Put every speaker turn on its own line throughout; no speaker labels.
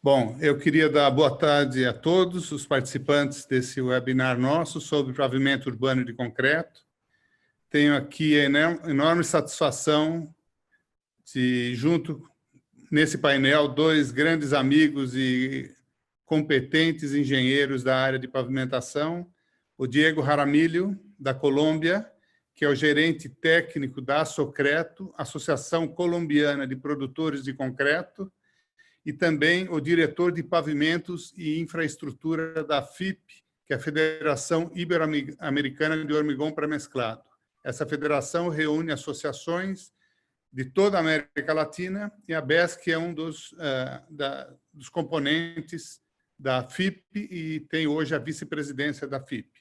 Bom, eu queria dar boa tarde a todos os participantes desse webinar nosso sobre pavimento urbano de concreto. Tenho aqui a enorme satisfação de, junto nesse painel, dois grandes amigos e competentes engenheiros da área de pavimentação, o Diego Jaramillo, da Colômbia, que é o gerente técnico da Assocreto, Associação Colombiana de Produtores de Concreto, e também o diretor de pavimentos e infraestrutura da FIP, que é a Federação Ibero-Americana de Hormigão Pré-Mesclado. Essa federação reúne associações de toda a América Latina e a BESC é um dos componentes da FIP e tem hoje a vice-presidência da FIP.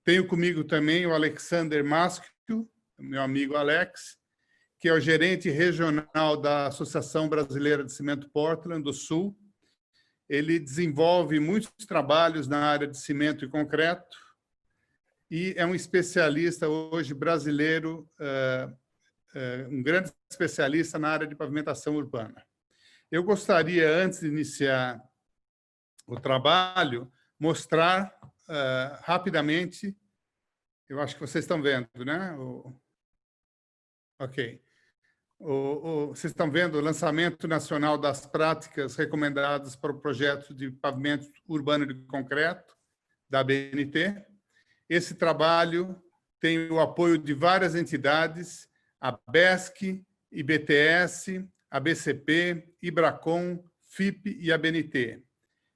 Tenho comigo também o Alexander Maschio, meu amigo Alex, que é o gerente regional da Associação Brasileira de Cimento Portland do Sul. Ele desenvolve muitos trabalhos na área de cimento e concreto e é um especialista hoje brasileiro, um grande especialista na área de pavimentação urbana. Eu gostaria, antes de iniciar o trabalho, mostrar rapidamente, eu acho que vocês estão vendo, né? Ok. Vocês estão vendo o lançamento nacional das práticas recomendadas para o projeto de pavimento urbano de concreto da ABNT. Esse trabalho tem o apoio de várias entidades, a BESC, IBTS, a BCP, Ibracon, FIP e a ABNT.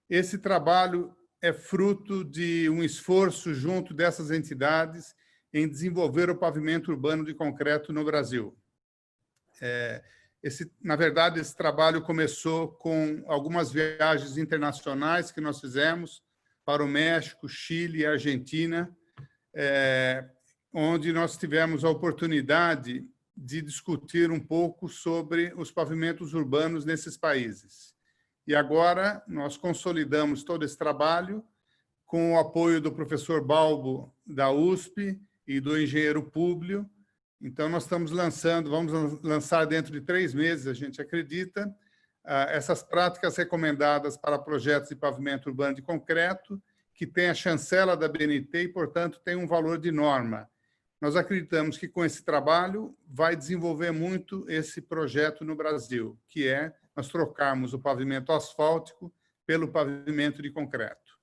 Esse trabalho é fruto de um esforço junto dessas entidades em desenvolver o pavimento urbano de concreto no Brasil. Na verdade, esse trabalho começou com algumas viagens internacionais que nós fizemos para o México, Chile e Argentina, onde nós tivemos a oportunidade de discutir um pouco sobre os pavimentos urbanos nesses países. E agora nós consolidamos todo esse trabalho com o apoio do professor Balbo, da USP, e do engenheiro Públio. Então, nós estamos vamos lançar dentro de 3 meses, a gente acredita, essas práticas recomendadas para projetos de pavimento urbano de concreto, que tem a chancela da BNT e, portanto, tem um valor de norma. Nós acreditamos que, com esse trabalho, vai desenvolver muito esse projeto no Brasil, que é nós trocarmos o pavimento asfáltico pelo pavimento de concreto.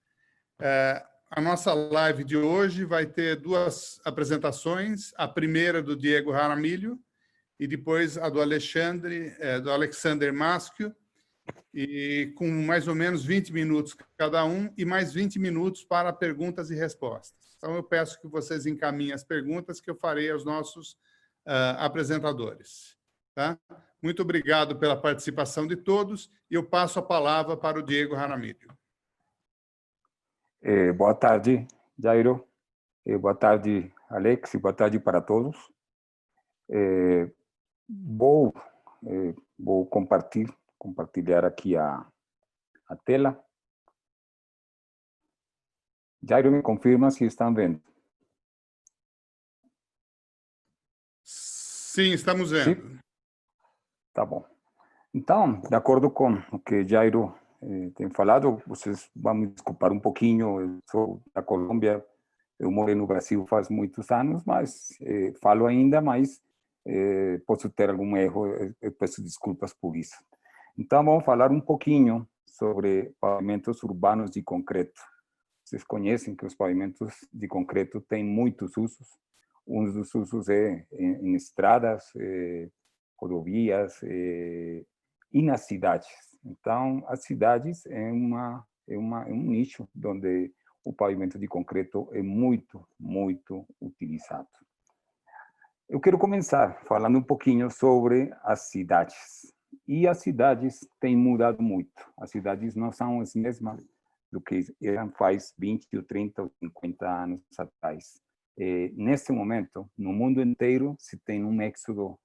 A nossa live de hoje vai ter 2 apresentações, a primeira do Diego Jaramillo e depois a do Alexander Maschio, e com mais ou menos 20 minutos cada um e mais 20 minutos para perguntas e respostas. Então, eu peço que vocês encaminhem as perguntas que eu farei aos nossos apresentadores. Tá? Muito obrigado pela participação de todos e eu passo a palavra para o Diego Jaramillo.
Boa tarde, Jairo. Boa tarde, Alex, e boa tarde para todos. Vou compartilhar aqui a tela. Jairo, me confirma se estão vendo.
Sim, estamos vendo.
Sim? Tá bom. Então, de acordo com o que Jairo tem falado, vocês vão me desculpar um pouquinho, eu sou da Colômbia, eu morei no Brasil faz muitos anos, mas falo ainda, mas posso ter algum erro, eu peço desculpas por isso. Então, vamos falar um pouquinho sobre pavimentos urbanos de concreto. Vocês conhecem que os pavimentos de concreto têm muitos usos. Um dos usos é em estradas, rodovias e nas cidades. Então, as cidades é um nicho onde o pavimento de concreto é muito, muito utilizado. Eu quero começar falando um pouquinho sobre as cidades. E as cidades têm mudado muito. As cidades não são as mesmas do que eram faz 20, ou 30, ou 50 anos atrás. Nesse momento, no mundo inteiro, se tem um êxodo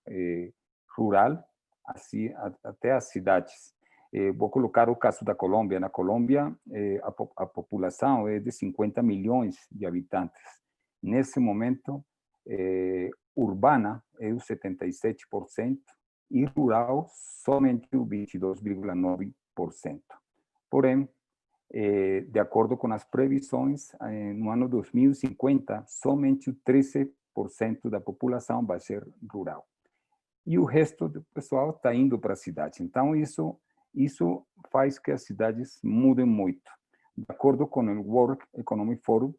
rural assim, até as cidades. Vou colocar o caso da Colômbia. Na Colômbia, a população é de 50 milhões de habitantes. Nesse momento, urbana é o 77% e rural somente o 22,9%. Porém, de acordo com as previsões, no ano 2050, somente o 13% da população vai ser rural. E o resto do pessoal está indo para a cidade. Então, isso faz que as cidades mudem muito. De acordo com o World Economic Forum,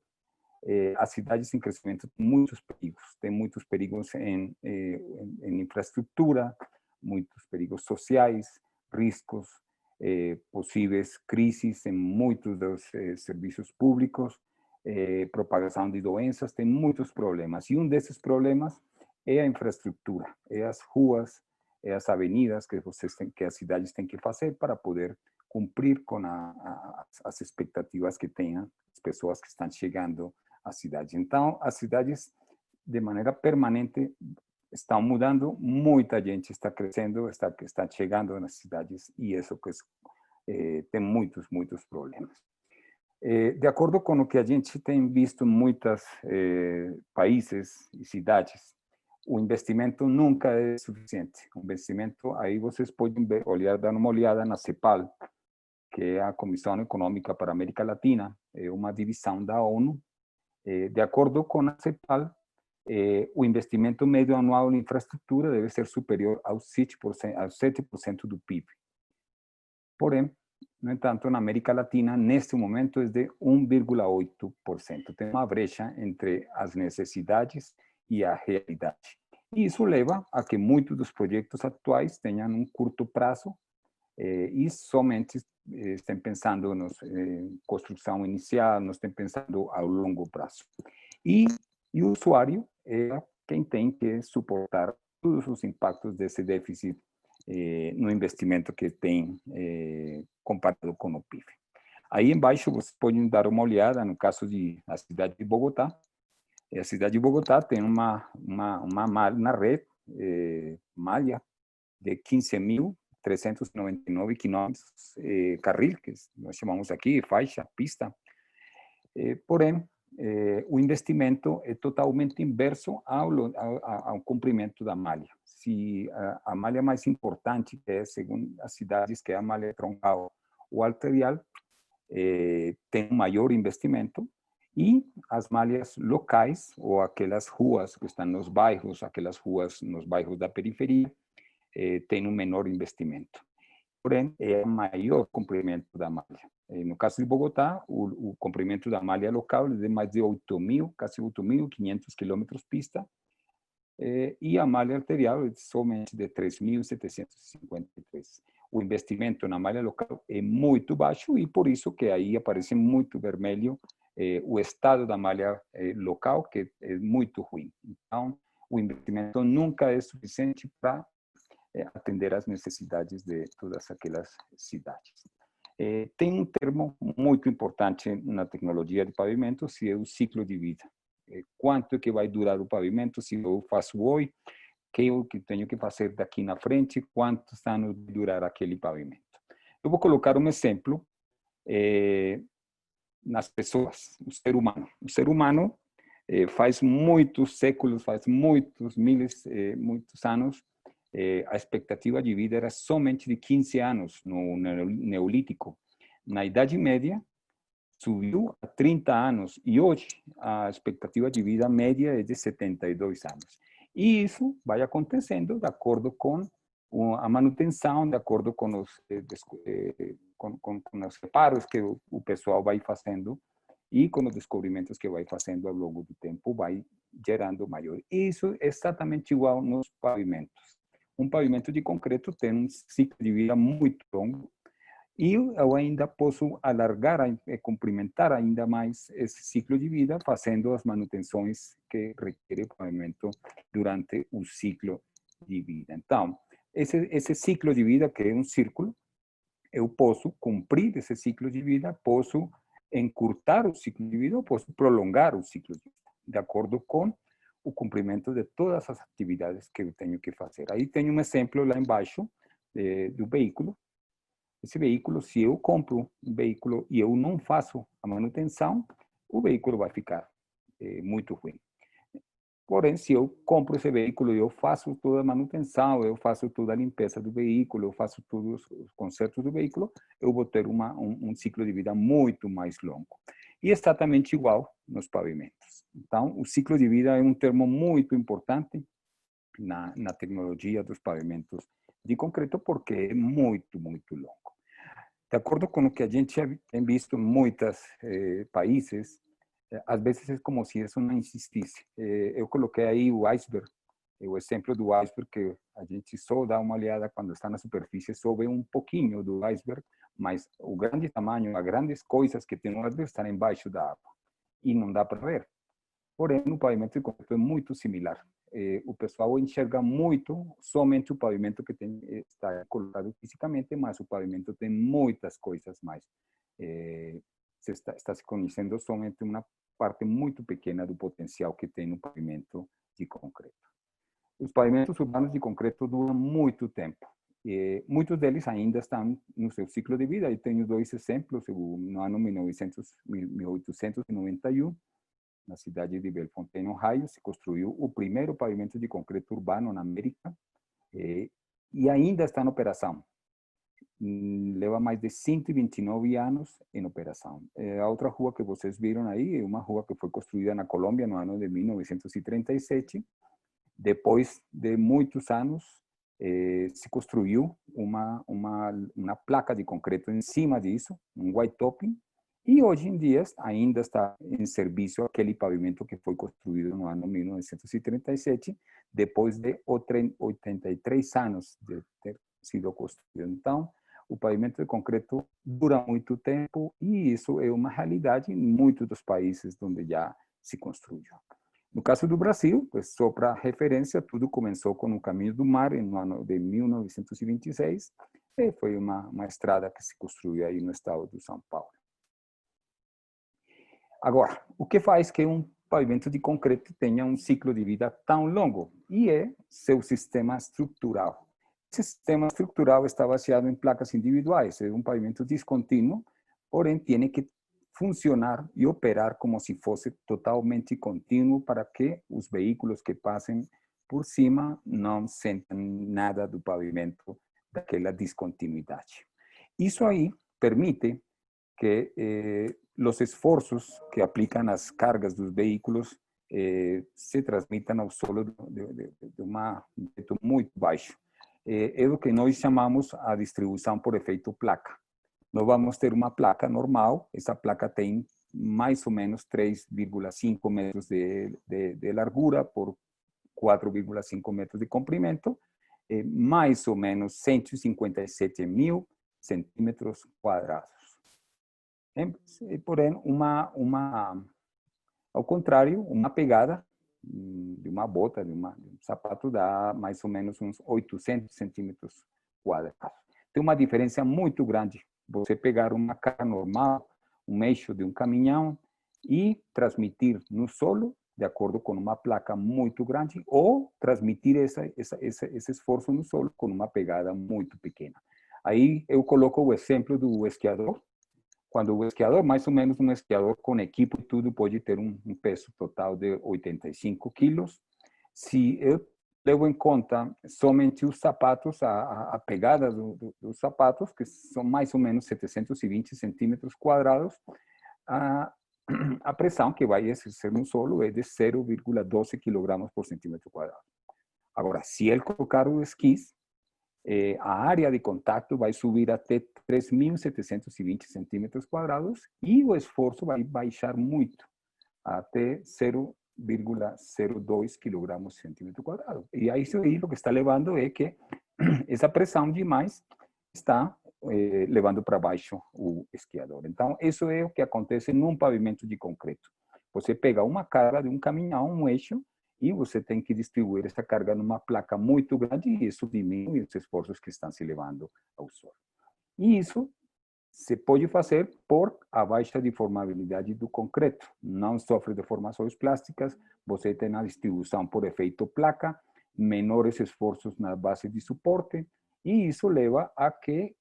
as cidades em crescimento têm muitos perigos. Tem muitos perigos em infraestrutura, muitos perigos sociais, riscos, possíveis crises em muitos dos serviços públicos, propagação de doenças, tem muitos problemas. E um desses problemas é a infraestrutura, é as ruas, é as avenidas que as cidades têm que fazer para poder cumprir com as expectativas que tenham as pessoas que estão chegando à cidade. Então, as cidades, de maneira permanente, estão mudando, muita gente está crescendo, está chegando nas cidades, e isso tem muitos problemas. De acordo com o que a gente tem visto em muitos países e cidades, o investimento nunca é suficiente. O investimento, aí vocês podem dar uma olhada na CEPAL, que é a Comissão Econômica para a América Latina, é uma divisão da ONU. De acordo com a CEPAL, o investimento médio anual em infraestrutura deve ser superior aos 7% do PIB. Porém, no entanto, na América Latina, neste momento, é de 1,8%. Tem uma brecha entre as necessidades e a realidade. E isso leva a que muitos dos projetos atuais tenham um curto prazo e somente estão pensando na construção inicial, não estão pensando a longo prazo. E o usuário é quem tem que suportar todos os impactos desse déficit no investimento que tem comparado com o PIB. Aí embaixo vocês podem dar uma olhada no caso da cidade de Bogotá. A cidade de Bogotá tem uma rede malha de 15.399 quilômetros, carril, que nós chamamos aqui, faixa, pista. Porém, o investimento é totalmente inverso ao comprimento da malha. Se a malha mais importante, que é, segundo as cidades, que é a malha troncal ou arterial, tem um maior investimento, e as malhas locais, ou aquelas ruas que estão nos bairros, aquelas ruas nos bairros da periferia, têm um menor investimento. Porém, é o maior comprimento da malha. No caso de Bogotá, o comprimento da malha local é de mais de 8.000, quase 8.500 quilômetros pista, e a malha arterial é somente de 3.753. O investimento na malha local é muito baixo, e por isso que aí aparece muito vermelho o estado da malha local, que é muito ruim. Então, o investimento nunca é suficiente para atender às necessidades de todas aquelas cidades. Tem um termo muito importante na tecnologia de pavimento, que é o ciclo de vida. Quanto que vai durar o pavimento se eu faço hoje, que eu tenho que fazer daqui na frente, quantos anos vai durar aquele pavimento. Eu vou colocar um exemplo nas pessoas, o ser humano. O ser humano faz muitos séculos, faz muitos anos, a expectativa de vida era somente de 15 anos no Neolítico. Na Idade Média, subiu a 30 anos, e hoje a expectativa de vida média é de 72 anos. E isso vai acontecendo de acordo com a manutenção, de acordo com os reparos que o pessoal vai fazendo, e com os descobrimentos que vai fazendo ao longo do tempo, vai gerando maior. Isso é exatamente igual nos pavimentos. Um pavimento de concreto tem um ciclo de vida muito longo, e eu ainda posso alargar e complementar ainda mais esse ciclo de vida, fazendo as manutenções que requer o pavimento durante o ciclo de vida. Então, esse ciclo de vida, que é um círculo, eu posso cumprir esse ciclo de vida, posso encurtar o ciclo de vida, ou posso prolongar o ciclo de vida, de acordo com o cumprimento de todas as atividades que eu tenho que fazer. Aí tem um exemplo lá embaixo do veículo. Esse veículo, se eu compro um veículo e eu não faço a manutenção, o veículo vai ficar muito ruim. Porém, se eu compro esse veículo, eu faço toda a manutenção, eu faço toda a limpeza do veículo, eu faço todos os consertos do veículo, eu vou ter um ciclo de vida muito mais longo. E exatamente igual nos pavimentos. Então, o ciclo de vida é um termo muito importante na tecnologia dos pavimentos de concreto, porque é muito, muito longo. De acordo com o que a gente tem visto em muitos países, às vezes é como se isso não insistisse. Eu coloquei aí o iceberg, o exemplo do iceberg, que a gente só dá uma olhada quando está na superfície, só vê um pouquinho do iceberg, mas o grande tamanho, as grandes coisas que tem no iceberg estão embaixo da água e não dá para ver. Porém, no pavimento de concreto é muito similar. O pessoal enxerga muito somente o pavimento que está colocado fisicamente, mas o pavimento tem muitas coisas mais. Está se conhecendo somente uma parte muito pequena do potencial que tem no pavimento de concreto. Os pavimentos urbanos de concreto duram muito tempo. Muitos deles ainda estão no seu ciclo de vida. Eu tenho dois exemplos. No ano 1891, na cidade de Bellefontaine, Ohio, se construiu o primeiro pavimento de concreto urbano na América e ainda está em operação. Leva mais de 129 anos em operação. A outra rua que vocês viram aí é uma rua que foi construída na Colômbia no ano de 1937. Depois de muitos anos, se construiu uma placa de concreto em cima disso, um white topping, e hoje em dia ainda está em serviço aquele pavimento que foi construído no ano 1937, depois de 83 anos de ter sido construído. Então, o pavimento de concreto dura muito tempo e isso é uma realidade em muitos dos países onde já se construiu. No caso do Brasil, pues, só para referência, tudo começou com o Caminho do Mar no ano de 1926 e foi uma estrada que se construiu aí no estado de São Paulo. Agora, o que faz que um pavimento de concreto tenha um ciclo de vida tão longo? E é seu sistema estrutural. Esse sistema estrutural está baseado em placas individuais, é um pavimento descontínuo, porém tem que funcionar e operar como se fosse totalmente contínuo para que os veículos que passem por cima não sentem nada do pavimento, daquela descontinuidade. Isso aí permite que os esforços que aplicam as cargas dos veículos se transmitam ao solo de um jeito muito baixo. É o que nós chamamos a distribuição por efeito placa. Nós vamos ter uma placa normal, essa placa tem mais ou menos 3,5 metros de largura por 4,5 metros de comprimento, mais ou menos 157 mil centímetros quadrados. Porém, ao contrário, uma pegada de uma bota, de um sapato, dá mais ou menos uns 800 centímetros quadrados. Tem uma diferença muito grande. Você pegar uma carga normal, um eixo de um caminhão e transmitir no solo, de acordo com uma placa muito grande, ou transmitir esse esforço no solo com uma pegada muito pequena. Aí eu coloco o exemplo do esquiador. Quando o esquiador, mais ou menos um esquiador com equipo e tudo, pode ter um peso total de 85 quilos. Se eu levo em conta somente os sapatos, a pegada dos sapatos, que são mais ou menos 720 centímetros quadrados, a pressão que vai exercer no solo é de 0,12 kg por centímetro quadrado. Agora, se ele colocar os esquis, a área de contato vai subir até 3.720 centímetros quadrados e o esforço vai baixar muito, até 0,02 kg por centímetro quadrado. E aí o que está levando é que essa pressão demais está levando para baixo o esquiador. Então, isso é o que acontece num pavimento de concreto. Você pega uma carga de um caminhão, um eixo, e você tem que distribuir essa carga numa placa muito grande e isso diminui os esforços que estão se levando ao solo. E isso se pode fazer por a baixa deformabilidade do concreto. Não sofre deformações plásticas, você tem a distribuição por efeito placa, menores esforços na base de suporte, e isso leva a que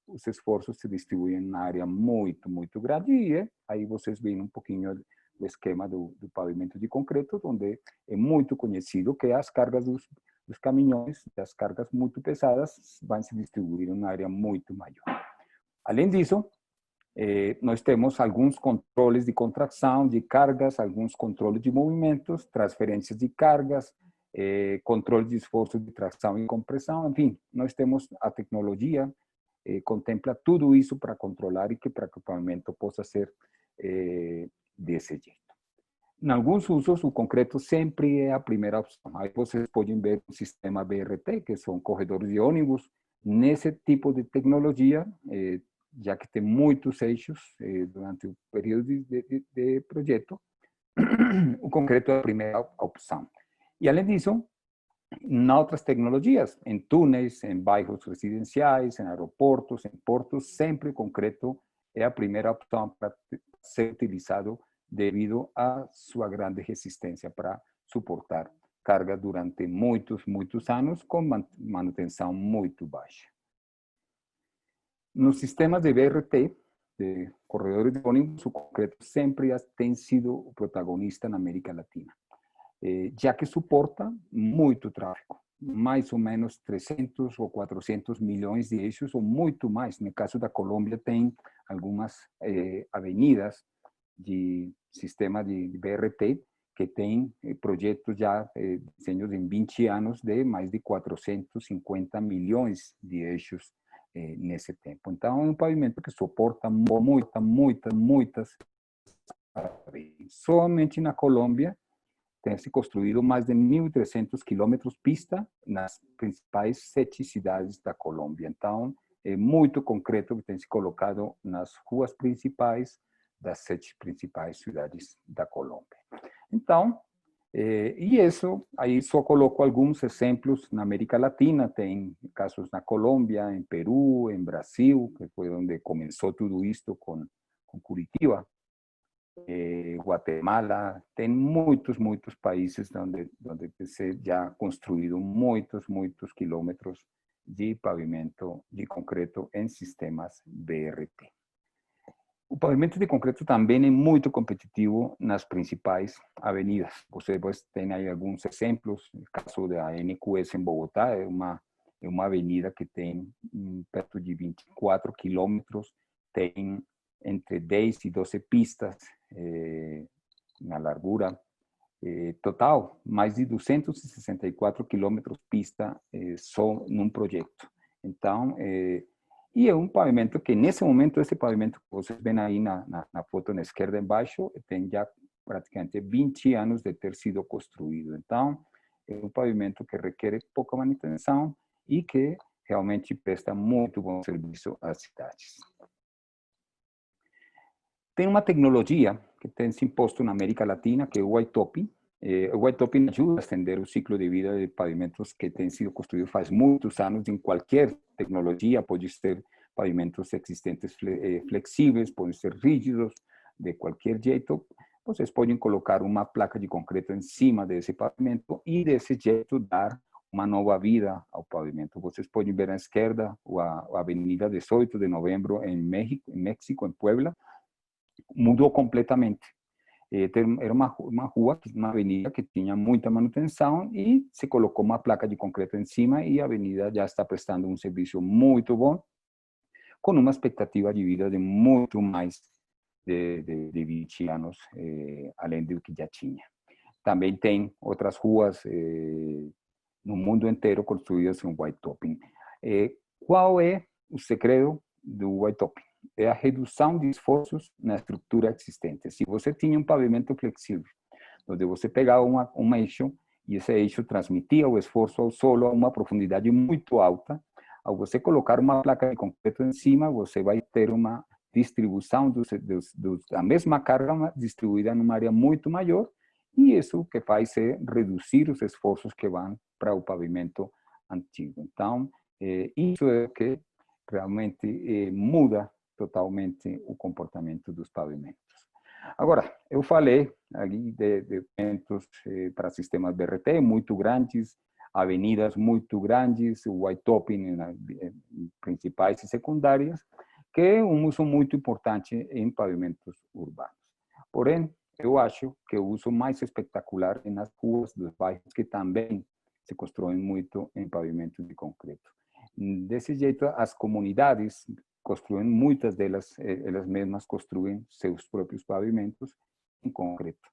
os esforços se distribuem na área muito, muito grande, e aí vocês veem um pouquinho o esquema do pavimento de concreto, onde é muito conhecido que as cargas dos caminhões, das cargas muito pesadas, vão se distribuir em uma área muito maior. Além disso, nós temos alguns controles de contração de cargas, alguns controles de movimentos, transferências de cargas, controle de esforço de tração e compressão, enfim, nós temos a tecnologia, contempla tudo isso para controlar e para que o pavimento possa ser desse jeito. Em alguns usos, o concreto sempre é a primeira opção. Aí vocês podem ver o sistema BRT, que são corredores de ônibus. Nesse tipo de tecnologia, já que tem muitos eixos durante o período de projeto, o concreto é a primeira opção. E, além disso, em outras tecnologias, em túneis, em bairros residenciais, em aeroportos, em portos, sempre o concreto é a primeira opção para ser utilizado devido à sua grande resistência para suportar carga durante muitos anos com manutenção muito baixa. Nos sistemas de BRT, de corredores de ônibus, o concreto sempre tem sido o protagonista na América Latina, já que suporta muito tráfego, mais ou menos 300 ou 400 milhões de eixos, ou muito mais. No caso da Colômbia, tem algumas avenidas de sistema de BRT que tem projetos já desenhos em 20 anos de mais de 450 milhões de eixos nesse tempo. Então, é um pavimento que suporta muitas. Somente na Colômbia tem se construído mais de 1.300 quilômetros pista nas principais 7 cidades da Colômbia. Então, é muito concreto que tem se colocado nas ruas principais das 7 principais cidades da Colômbia. Então, e isso, aí só coloco alguns exemplos na América Latina, tem casos na Colômbia, em Peru, em Brasil, que foi onde começou tudo isto com Curitiba, Guatemala, tem muitos países onde se já construído muitos quilômetros de pavimento de concreto em sistemas BRT. O pavimento de concreto também é muito competitivo nas principais avenidas. Você tem aí alguns exemplos. O caso da NQS em Bogotá é uma avenida que tem perto de 24 quilômetros, tem entre 10 e 12 pistas na largura. Total, mais de 264 quilômetros pista só num projeto. Então, e é um pavimento que, nesse momento, esse pavimento que vocês veem aí na foto na esquerda embaixo, tem já praticamente 20 anos de ter sido construído. Então, é um pavimento que requer pouca manutenção e que realmente presta muito bom serviço às cidades. Tem uma tecnologia que tem se imposto na América Latina, que é o white topping. O white topping ajuda a estender o ciclo de vida de pavimentos que têm sido construídos faz muitos anos em qualquer tecnologia. Pode ser pavimentos existentes flexíveis, podem ser rígidos, de qualquer jeito. Vocês podem colocar uma placa de concreto em cima desse pavimento e, desse jeito, dar uma nova vida ao pavimento. Vocês podem ver à esquerda a Avenida 18 de Novembro em México, em Puebla. Mudou completamente. Era uma rua, uma avenida que tinha muita manutenção e se colocou uma placa de concreto em cima e a avenida já está prestando um serviço muito bom, com uma expectativa de vida de muito mais de 20 anos, além do que já tinha. Também tem outras ruas no mundo inteiro construídas em white topping. Qual é o segredo do white topping? É a redução de esforços na estrutura existente. Se você tinha um pavimento flexível, onde você pegava um eixo e esse eixo transmitia o esforço ao solo a uma profundidade muito alta, ao você colocar uma placa de concreto em cima, você vai ter uma distribuição da mesma carga distribuída numa área muito maior, e isso que faz é reduzir os esforços que vão para o pavimento antigo. Então, isso é o que realmente muda totalmente o comportamento dos pavimentos. Agora, eu falei ali de pavimentos para sistemas BRT muito grandes, avenidas muito grandes, white topping principais e secundárias, que é um uso muito importante em pavimentos urbanos. Porém, eu acho que o uso mais espetacular é nas ruas dos bairros, que também se constroem muito em pavimento de concreto. Desse jeito, as comunidades construem, muitas delas, elas mesmas construem seus próprios pavimentos em concreto.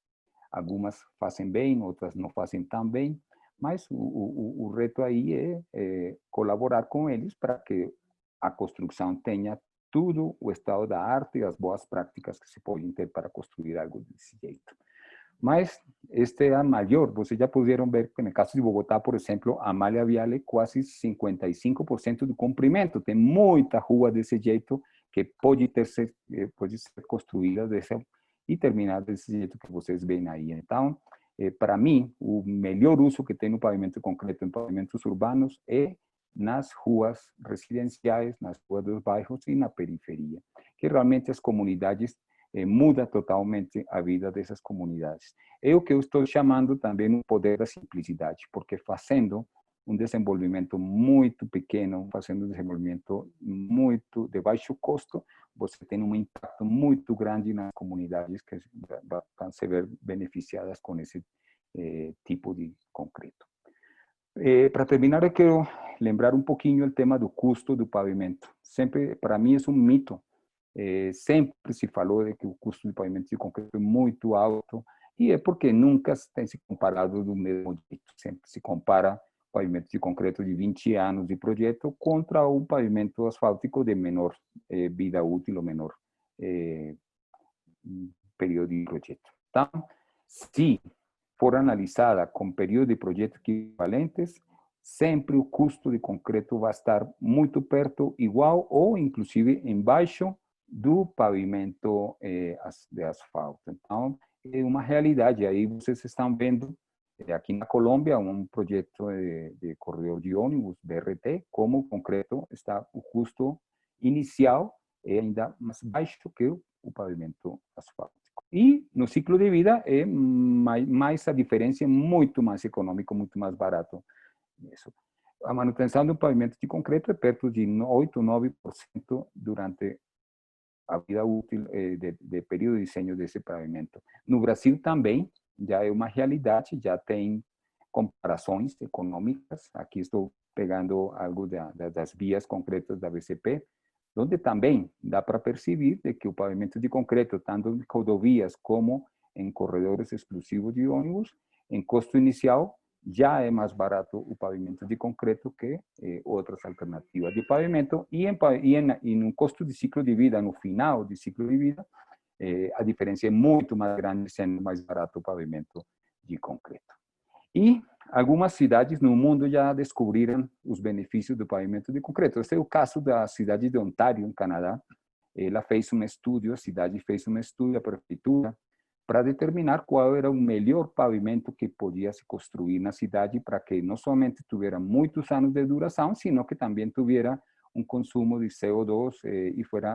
Algumas fazem bem, outras não fazem tão bem, mas o reto aí é colaborar com eles para que a construção tenha tudo o estado da arte e as boas práticas que se podem ter para construir algo desse jeito. Mas este é a maior, vocês já puderam ver que no caso de Bogotá, por exemplo, a malha vial é quase 55% do comprimento, tem muita rua desse jeito que pode ser construída dessa e terminar desse jeito que vocês veem aí. Então, para mim, o melhor uso que tem no pavimento de concreto em pavimentos urbanos é nas ruas residenciais, nas ruas dos bairros e na periferia, que realmente as comunidades muda totalmente a vida dessas comunidades. É o que eu estou chamando também o poder da simplicidade, porque fazendo um desenvolvimento muito pequeno, fazendo um desenvolvimento muito de baixo custo, você tem um impacto muito grande nas comunidades que vão se ver beneficiadas com esse tipo de concreto. Para terminar, eu quero lembrar um pouquinho o tema do custo do pavimento. Sempre, para mim, é um mito. Sempre se falou de que o custo de pavimento de concreto é muito alto, e é porque nunca tem se comparado do mesmo jeito. Sempre se compara pavimento de concreto de 20 anos de projeto contra um pavimento asfáltico de menor vida útil ou menor período de projeto. Então, se for analisada com período de projeto equivalentes, sempre o custo de concreto vai estar muito perto, igual ou inclusive embaixo do pavimento de asfalto. Então, é uma realidade. Aí vocês estão vendo aqui na Colômbia um projeto de corredor de ônibus, BRT, como o concreto está, o custo inicial é ainda mais baixo que o pavimento asfáltico. E no ciclo de vida é mais a diferença é muito mais econômico, muito mais barato. Isso. A manutenção do pavimento de concreto é perto de 8, 9% durante a vida útil de período de desenho desse pavimento. No Brasil também já é uma realidade, já tem comparações econômicas. Aqui estou pegando algo das vias concretas da BCP, onde também dá para perceber de que o pavimento de concreto, tanto em rodovias como em corredores exclusivos de ônibus, em custo inicial, já é mais barato o pavimento de concreto que outras alternativas de pavimento, e no custo de ciclo de vida, no final de ciclo de vida, a diferença é muito mais grande, sendo mais barato o pavimento de concreto. E algumas cidades no mundo já descobriram os benefícios do pavimento de concreto. Esse é o caso da cidade de Ontário, em Canadá. Ela fez um estudo, a cidade fez um estudo, a prefeitura, para determinar qual era o melhor pavimento que podia se construir na cidade para que não somente tivesse muitos anos de duração, sino que também tivesse um consumo de CO2 e fosse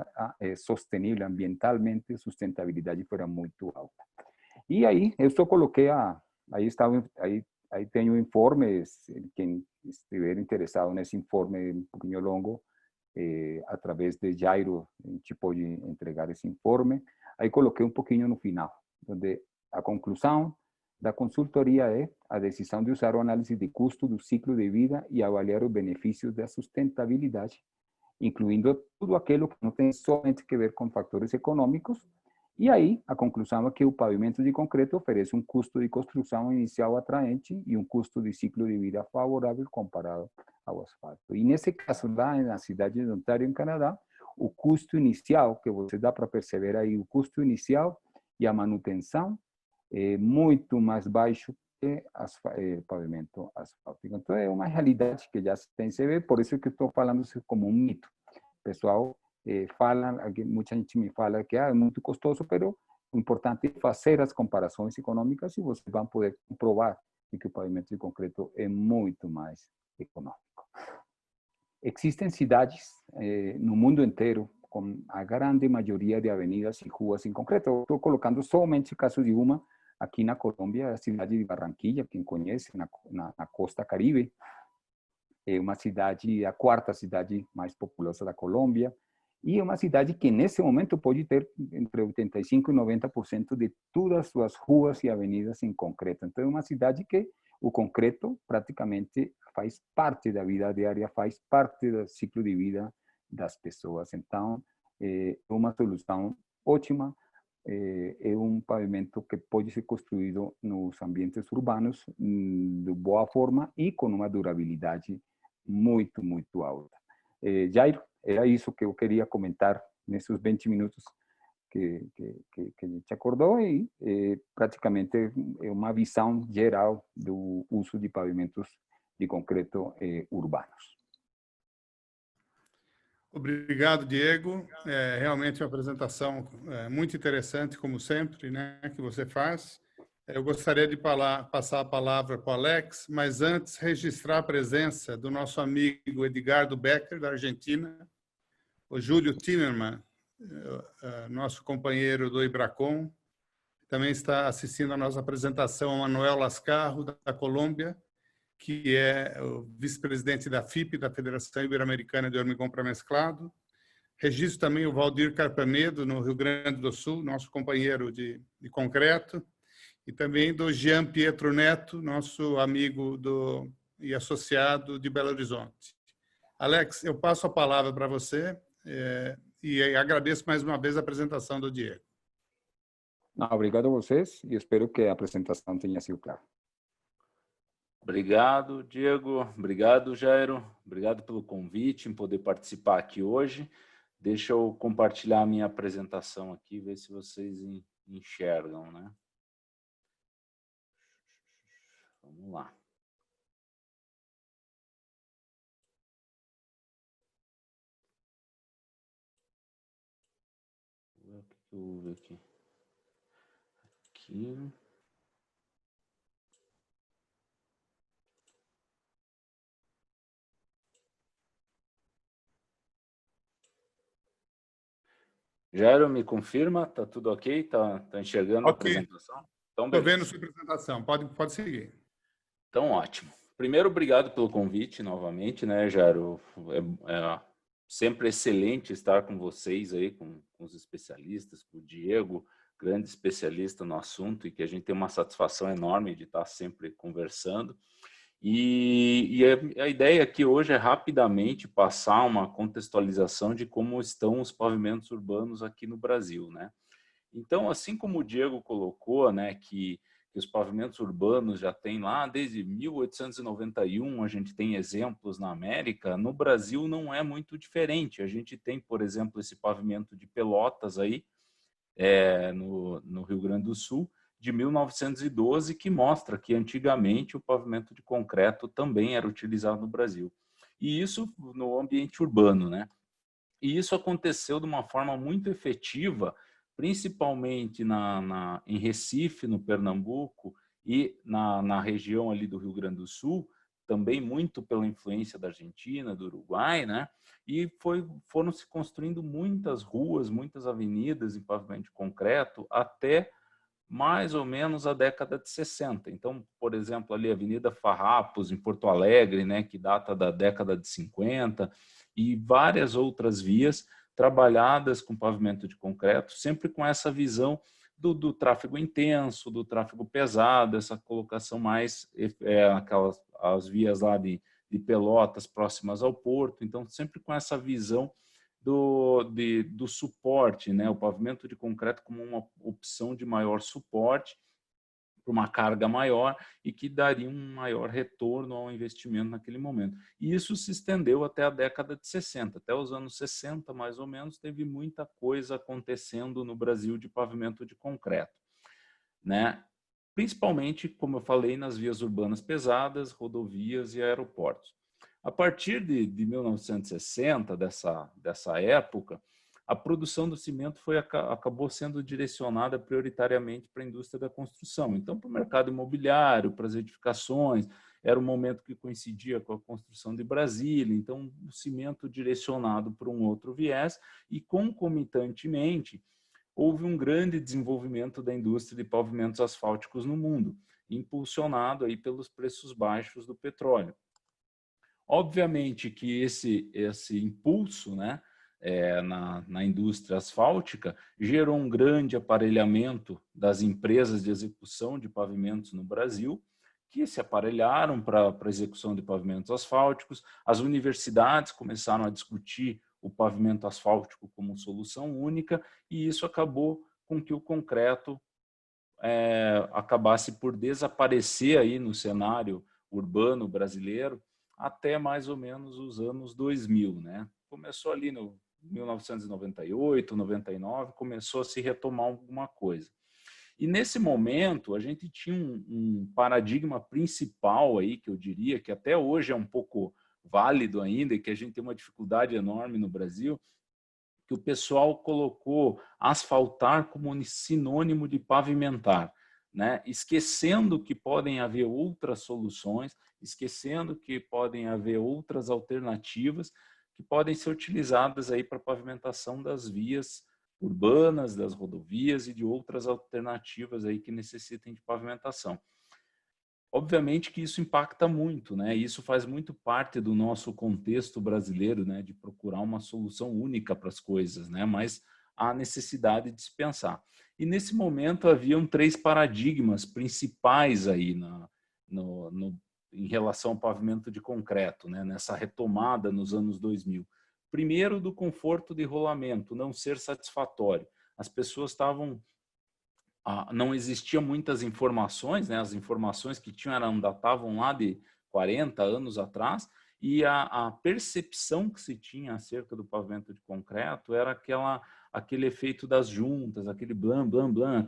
sustentável ambientalmente, a sustentabilidade fosse muito alta. E aí, eu só coloquei aí tem o informe, quem estiver interessado nesse informe um pouquinho longo, através de Jairo, a gente pode entregar esse informe. Aí coloquei um pouquinho no final, onde a conclusão da consultoria é a decisão de usar o análise de custo do ciclo de vida e avaliar os benefícios da sustentabilidade, incluindo tudo aquilo que não tem somente que ver com fatores econômicos. E aí, a conclusão é que o pavimento de concreto oferece um custo de construção inicial atraente e um custo de ciclo de vida favorável comparado ao asfalto. E nesse caso, lá na cidade de Ontário, em Canadá, o custo inicial, que você dá para perceber aí, o custo inicial e a manutenção é muito mais baixo que pavimento asfáltico. Então, é uma realidade que já se tem que ver, por isso que estou falando isso como um mito. Pessoal, muita gente me fala que é muito custoso, mas o importante é fazer as comparações econômicas e vocês vão poder comprovar que o pavimento de concreto é muito mais econômico. Existem cidades no mundo inteiro com a grande maioria de avenidas e ruas em concreto. Estou colocando somente o caso de uma aqui na Colômbia, a cidade de Barranquilla, quem conhece, na costa Caribe. É uma cidade, a quarta cidade mais populosa da Colômbia. E é uma cidade que, nesse momento, pode ter entre 85% e 90% de todas as suas ruas e avenidas em concreto. Então, é uma cidade que o concreto praticamente faz parte da vida diária, faz parte do ciclo de vida das pessoas. Então, é uma solução ótima. É um pavimento que pode ser construído nos ambientes urbanos de boa forma e com uma durabilidade muito, muito alta. Jairo, era isso que eu queria comentar nesses 20 minutos que a gente acordou e praticamente é uma visão geral do uso de pavimentos de concreto urbanos.
Obrigado, Diego. É realmente uma apresentação muito interessante, como sempre, né, que você faz. Eu gostaria de passar a palavra para o Alex, mas antes registrar a presença do nosso amigo Edgardo Becker, da Argentina, o Júlio Timerman, nosso companheiro do Ibracon, também está assistindo a nossa apresentação, o Manuel Lascarro, da Colômbia, que é o vice-presidente da FIP, da Federação Ibero-Americana de Hormigão Pré-Mesclado. Registro também o Valdir Carpanedo, no Rio Grande do Sul, nosso companheiro de concreto, e também do Jean Pietro Neto, nosso amigo e associado de Belo Horizonte. Alex, eu passo a palavra para você e agradeço mais uma vez a apresentação do Diego.
Não, obrigado a vocês e espero que a apresentação tenha sido clara.
Obrigado, Diego. Obrigado, Jairo. Obrigado pelo convite em poder participar aqui hoje. Deixa eu compartilhar a minha apresentação aqui, ver se vocês enxergam, né? Vamos lá. O que houve aqui? Aqui. Jairo, me confirma? Tá tudo ok? Tá enxergando a apresentação? Então,
estou vendo sua apresentação. Pode seguir.
Então, ótimo. Primeiro, obrigado pelo convite novamente, né, Jairo? É sempre excelente estar com vocês aí, com os especialistas, com o Diego, grande especialista no assunto, e que a gente tem uma satisfação enorme de estar sempre conversando. E a ideia aqui hoje é rapidamente passar uma contextualização de como estão os pavimentos urbanos aqui no Brasil, né? Então, assim como o Diego colocou, né, que os pavimentos urbanos já tem lá desde 1891, a gente tem exemplos na América, no Brasil não é muito diferente. A gente tem, por exemplo, esse pavimento de Pelotas aí, no Rio Grande do Sul, de 1912, que mostra que antigamente o pavimento de concreto também era utilizado no Brasil. E isso no ambiente urbano, né? E isso aconteceu de uma forma muito efetiva, principalmente em Recife, no Pernambuco, e na região ali do Rio Grande do Sul, também muito pela influência da Argentina, do Uruguai, né? E foram se construindo muitas ruas, muitas avenidas em pavimento de concreto até mais ou menos a década de 60. Então, por exemplo, ali a Avenida Farrapos, em Porto Alegre, né, que data da década de 50, e várias outras vias trabalhadas com pavimento de concreto, sempre com essa visão do tráfego intenso, do tráfego pesado, essa colocação mais, as vias lá de Pelotas próximas ao porto, então sempre com essa visão do suporte, né? O pavimento de concreto como uma opção de maior suporte para uma carga maior e que daria um maior retorno ao investimento naquele momento. E isso se estendeu até a década de 60, até os anos 60 mais ou menos, teve muita coisa acontecendo no Brasil de pavimento de concreto, né? Principalmente, como eu falei, nas vias urbanas pesadas, rodovias e aeroportos. A partir de 1960, dessa época, a produção do cimento acabou sendo direcionada prioritariamente para a indústria da construção. Então, para o mercado imobiliário, para as edificações, era o momento que coincidia com a construção de Brasília, então o cimento direcionado para um outro viés e, concomitantemente, houve um grande desenvolvimento da indústria de pavimentos asfálticos no mundo, impulsionado aí pelos preços baixos do petróleo. Obviamente que esse impulso, né, na indústria asfáltica, gerou um grande aparelhamento das empresas de execução de pavimentos no Brasil, que se aparelharam para a execução de pavimentos asfálticos. As universidades começaram a discutir o pavimento asfáltico como solução única, e isso acabou com que o concreto acabasse por desaparecer aí no cenário urbano brasileiro até mais ou menos os anos 2000, né? Começou ali no 1998, 99, começou a se retomar alguma coisa. E nesse momento a gente tinha um paradigma principal aí, que eu diria que até hoje é um pouco válido ainda, e que a gente tem uma dificuldade enorme no Brasil, que o pessoal colocou asfaltar como sinônimo de pavimentar, né? Esquecendo que podem haver outras soluções, esquecendo que podem haver outras alternativas que podem ser utilizadas aí para pavimentação das vias urbanas, das rodovias e de outras alternativas aí que necessitem de pavimentação. Obviamente que isso impacta muito, né? Isso faz muito parte do nosso contexto brasileiro, né? De procurar uma solução única para as coisas, né? Mas há necessidade de se pensar. E nesse momento haviam 3 paradigmas principais aí em relação ao pavimento de concreto, né? Nessa retomada nos anos 2000. Primeiro, do conforto de rolamento, não ser satisfatório. As pessoas estavam... não existia muitas informações, né? As informações que tinham datavam lá de 40 anos atrás, e a percepção que se tinha acerca do pavimento de concreto era aquele efeito das juntas, aquele blam, blam, blam,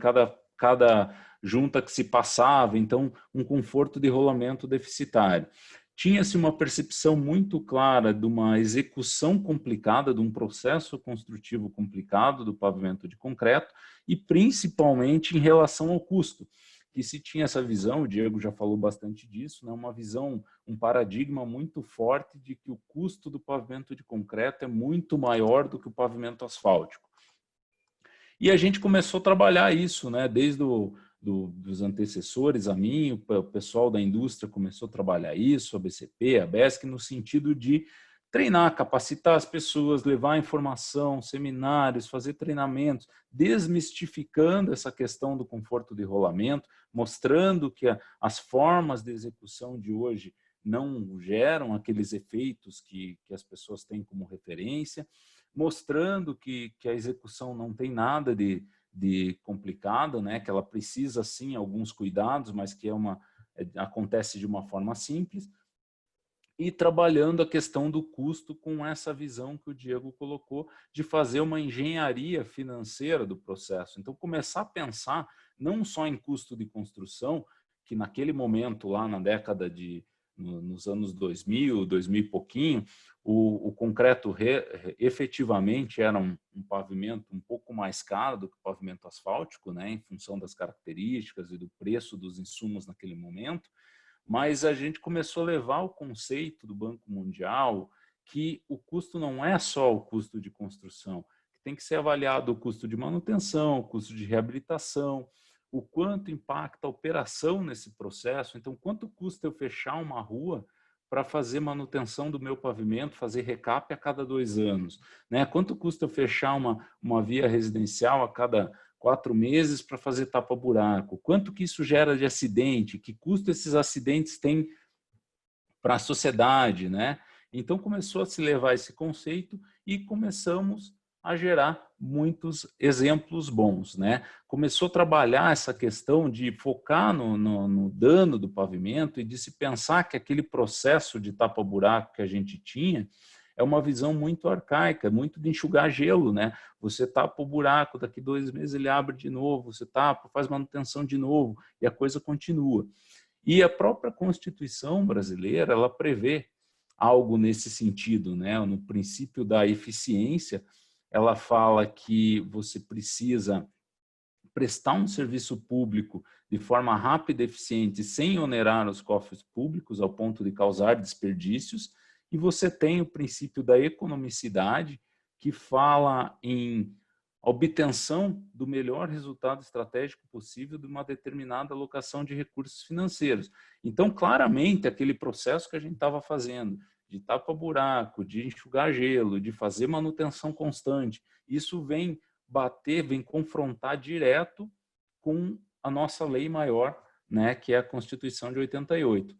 cada junta que se passava, então um conforto de rolamento deficitário. Tinha-se uma percepção muito clara de uma execução complicada, de um processo construtivo complicado do pavimento de concreto, e principalmente em relação ao custo, que se tinha essa visão, o Diego já falou bastante disso, né, uma visão, um paradigma muito forte de que o custo do pavimento de concreto é muito maior do que o pavimento asfáltico. E a gente começou a trabalhar isso, né, desde dos antecessores a mim, o pessoal da indústria começou a trabalhar isso, a BCP, a BESC, no sentido de treinar, capacitar as pessoas, levar informação, seminários, fazer treinamentos, desmistificando essa questão do conforto de rolamento, mostrando que as formas de execução de hoje não geram aqueles efeitos que as pessoas têm como referência, mostrando que a execução não tem nada de complicado, né? Que ela precisa sim alguns cuidados, mas que acontece de uma forma simples, e trabalhando a questão do custo com essa visão que o Diego colocou de fazer uma engenharia financeira do processo. Então, começar a pensar não só em custo de construção, que naquele momento, lá na década nos anos 2000, 2000 e pouquinho, o concreto efetivamente era um pavimento um pouco mais caro do que o pavimento asfáltico, né, em função das características e do preço dos insumos naquele momento. Mas a gente começou a levar o conceito do Banco Mundial que o custo não é só o custo de construção, que tem que ser avaliado o custo de manutenção, o custo de reabilitação, o quanto impacta a operação nesse processo. Então, quanto custa eu fechar uma rua para fazer manutenção do meu pavimento, fazer recap a cada 2 anos? Né? Quanto custa eu fechar uma via residencial a cada 4 meses para fazer tapa-buraco? Quanto que isso gera de acidente? Que custo esses acidentes têm para a sociedade, né? Então começou a se levar esse conceito e começamos a gerar muitos exemplos bons, né? Começou a trabalhar essa questão de focar no dano do pavimento e de se pensar que aquele processo de tapa-buraco que a gente tinha é uma visão muito arcaica, muito de enxugar gelo, né? Você tapa o buraco, daqui 2 meses ele abre de novo, você tapa, faz manutenção de novo e a coisa continua. E a própria Constituição brasileira, ela prevê algo nesse sentido, né? No princípio da eficiência, ela fala que você precisa prestar um serviço público de forma rápida e eficiente, sem onerar os cofres públicos ao ponto de causar desperdícios, e você tem o princípio da economicidade, que fala em obtenção do melhor resultado estratégico possível de uma determinada alocação de recursos financeiros. Então, claramente, aquele processo que a gente estava fazendo, de tapa-buraco, de enxugar gelo, de fazer manutenção constante. Isso vem bater, vem confrontar direto com a nossa lei maior, né, que é a Constituição de 88.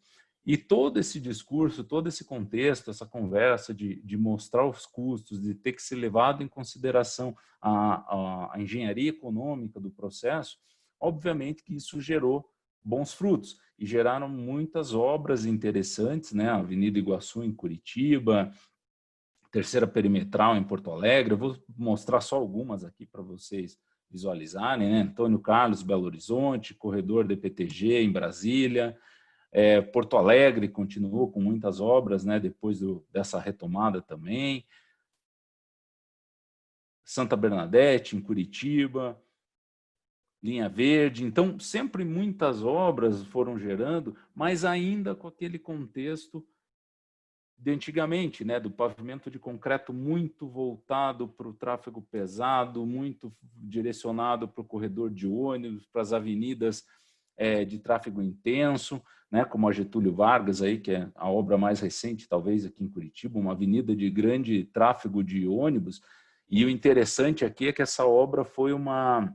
E todo esse discurso, todo esse contexto, essa conversa de mostrar os custos, de ter que ser levado em consideração a engenharia econômica do processo, obviamente que isso gerou bons frutos e geraram muitas obras interessantes, né? A Avenida Iguaçu em Curitiba, Terceira Perimetral em Porto Alegre. Eu vou mostrar só algumas aqui para vocês visualizarem, né? Antônio Carlos, Belo Horizonte, Corredor DPTG em Brasília. Porto Alegre continuou com muitas obras, né, depois dessa retomada também. Santa Bernadette, em Curitiba. Linha Verde. Então, sempre muitas obras foram gerando, mas ainda com aquele contexto de antigamente, né, do pavimento de concreto muito voltado para o tráfego pesado, muito direcionado para o corredor de ônibus, para as avenidas de tráfego intenso, né, como a Getúlio Vargas, aí, que é a obra mais recente, talvez, aqui em Curitiba, uma avenida de grande tráfego de ônibus. E o interessante aqui é que essa obra foi uma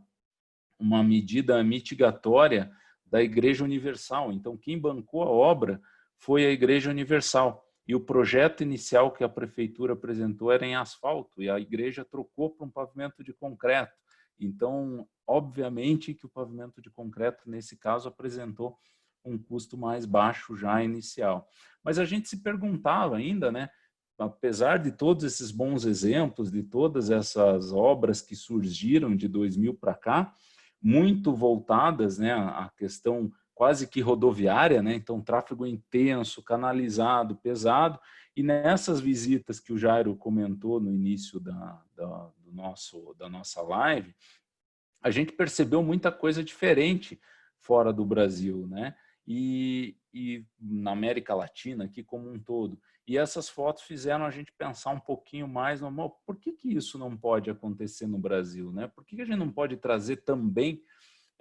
medida mitigatória da Igreja Universal. Então, quem bancou a obra foi a Igreja Universal. E o projeto inicial que a prefeitura apresentou era em asfalto, e a igreja trocou para um pavimento de concreto. Então, obviamente que o pavimento de concreto, nesse caso, apresentou um custo mais baixo já inicial. Mas a gente se perguntava ainda, né, apesar de todos esses bons exemplos, de todas essas obras que surgiram de 2000 para cá, muito voltadas, né, à questão quase que rodoviária, né? Então tráfego intenso, canalizado, pesado, e nessas visitas que o Jairo comentou no início da nossa live, a gente percebeu muita coisa diferente fora do Brasil, né? E na América Latina aqui como um todo. E essas fotos fizeram a gente pensar um pouquinho mais no por que isso não pode acontecer no Brasil, né? Por que a gente não pode trazer também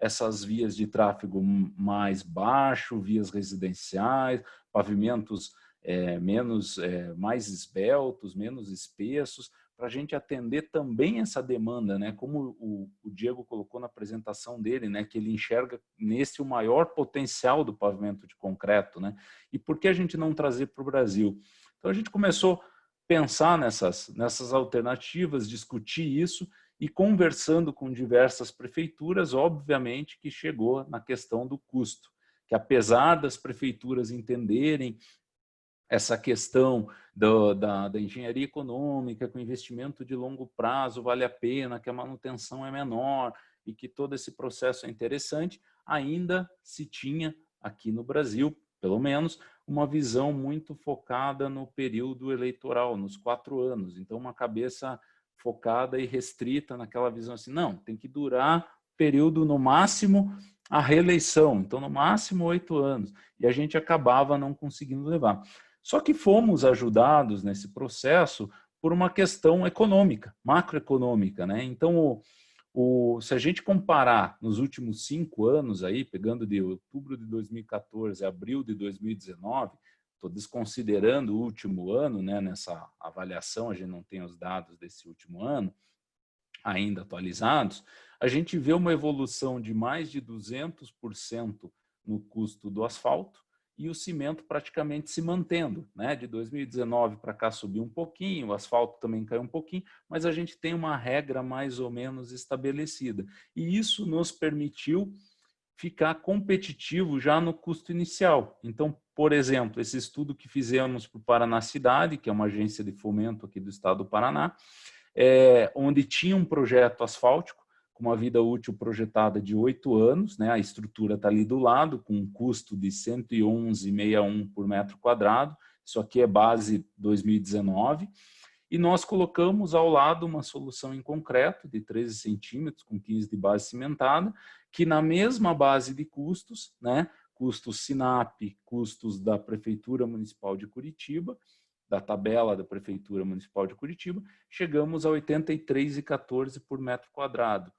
essas vias de tráfego mais baixo, vias residenciais, pavimentos mais esbeltos, menos espessos, para a gente atender também essa demanda, né? Como o Diego colocou na apresentação dele, né? Que ele enxerga nesse o maior potencial do pavimento de concreto, né? E por que a gente não trazer para o Brasil? Então a gente começou a pensar nessas alternativas, discutir isso, e conversando com diversas prefeituras, obviamente que chegou na questão do custo, que apesar das prefeituras entenderem essa questão da engenharia econômica, que o investimento de longo prazo vale a pena, que a manutenção é menor e que todo esse processo é interessante, ainda se tinha aqui no Brasil, pelo menos, uma visão muito focada no período eleitoral, nos 4 anos. Então, uma cabeça focada e restrita naquela visão assim, não, tem que durar período no máximo a reeleição, então no máximo 8 anos, e a gente acabava não conseguindo levar. Só que fomos ajudados nesse processo por uma questão econômica, macroeconômica, né? Então, se a gente comparar nos últimos 5 anos, aí, pegando de outubro de 2014 a abril de 2019, estou desconsiderando o último ano, né, nessa avaliação, a gente não tem os dados desse último ano ainda atualizados, a gente vê uma evolução de mais de 200% no custo do asfalto e o cimento praticamente se mantendo, né? De 2019 para cá subiu um pouquinho, o asfalto também caiu um pouquinho, mas a gente tem uma regra mais ou menos estabelecida. E isso nos permitiu ficar competitivo já no custo inicial. Então, por exemplo, esse estudo que fizemos para o Paraná Cidade, que é uma agência de fomento aqui do estado do Paraná, onde tinha um projeto asfáltico, com uma vida útil projetada de 8 anos, né? A estrutura está ali do lado, com um custo de R$ 111,61 por metro quadrado, isso aqui é base 2019, e nós colocamos ao lado uma solução em concreto de 13 centímetros, com 15 de base cimentada, que na mesma base de custos, né? Custos SINAP, custos da Prefeitura Municipal de Curitiba, da tabela da Prefeitura Municipal de Curitiba, chegamos a R$ 83,14 por metro quadrado,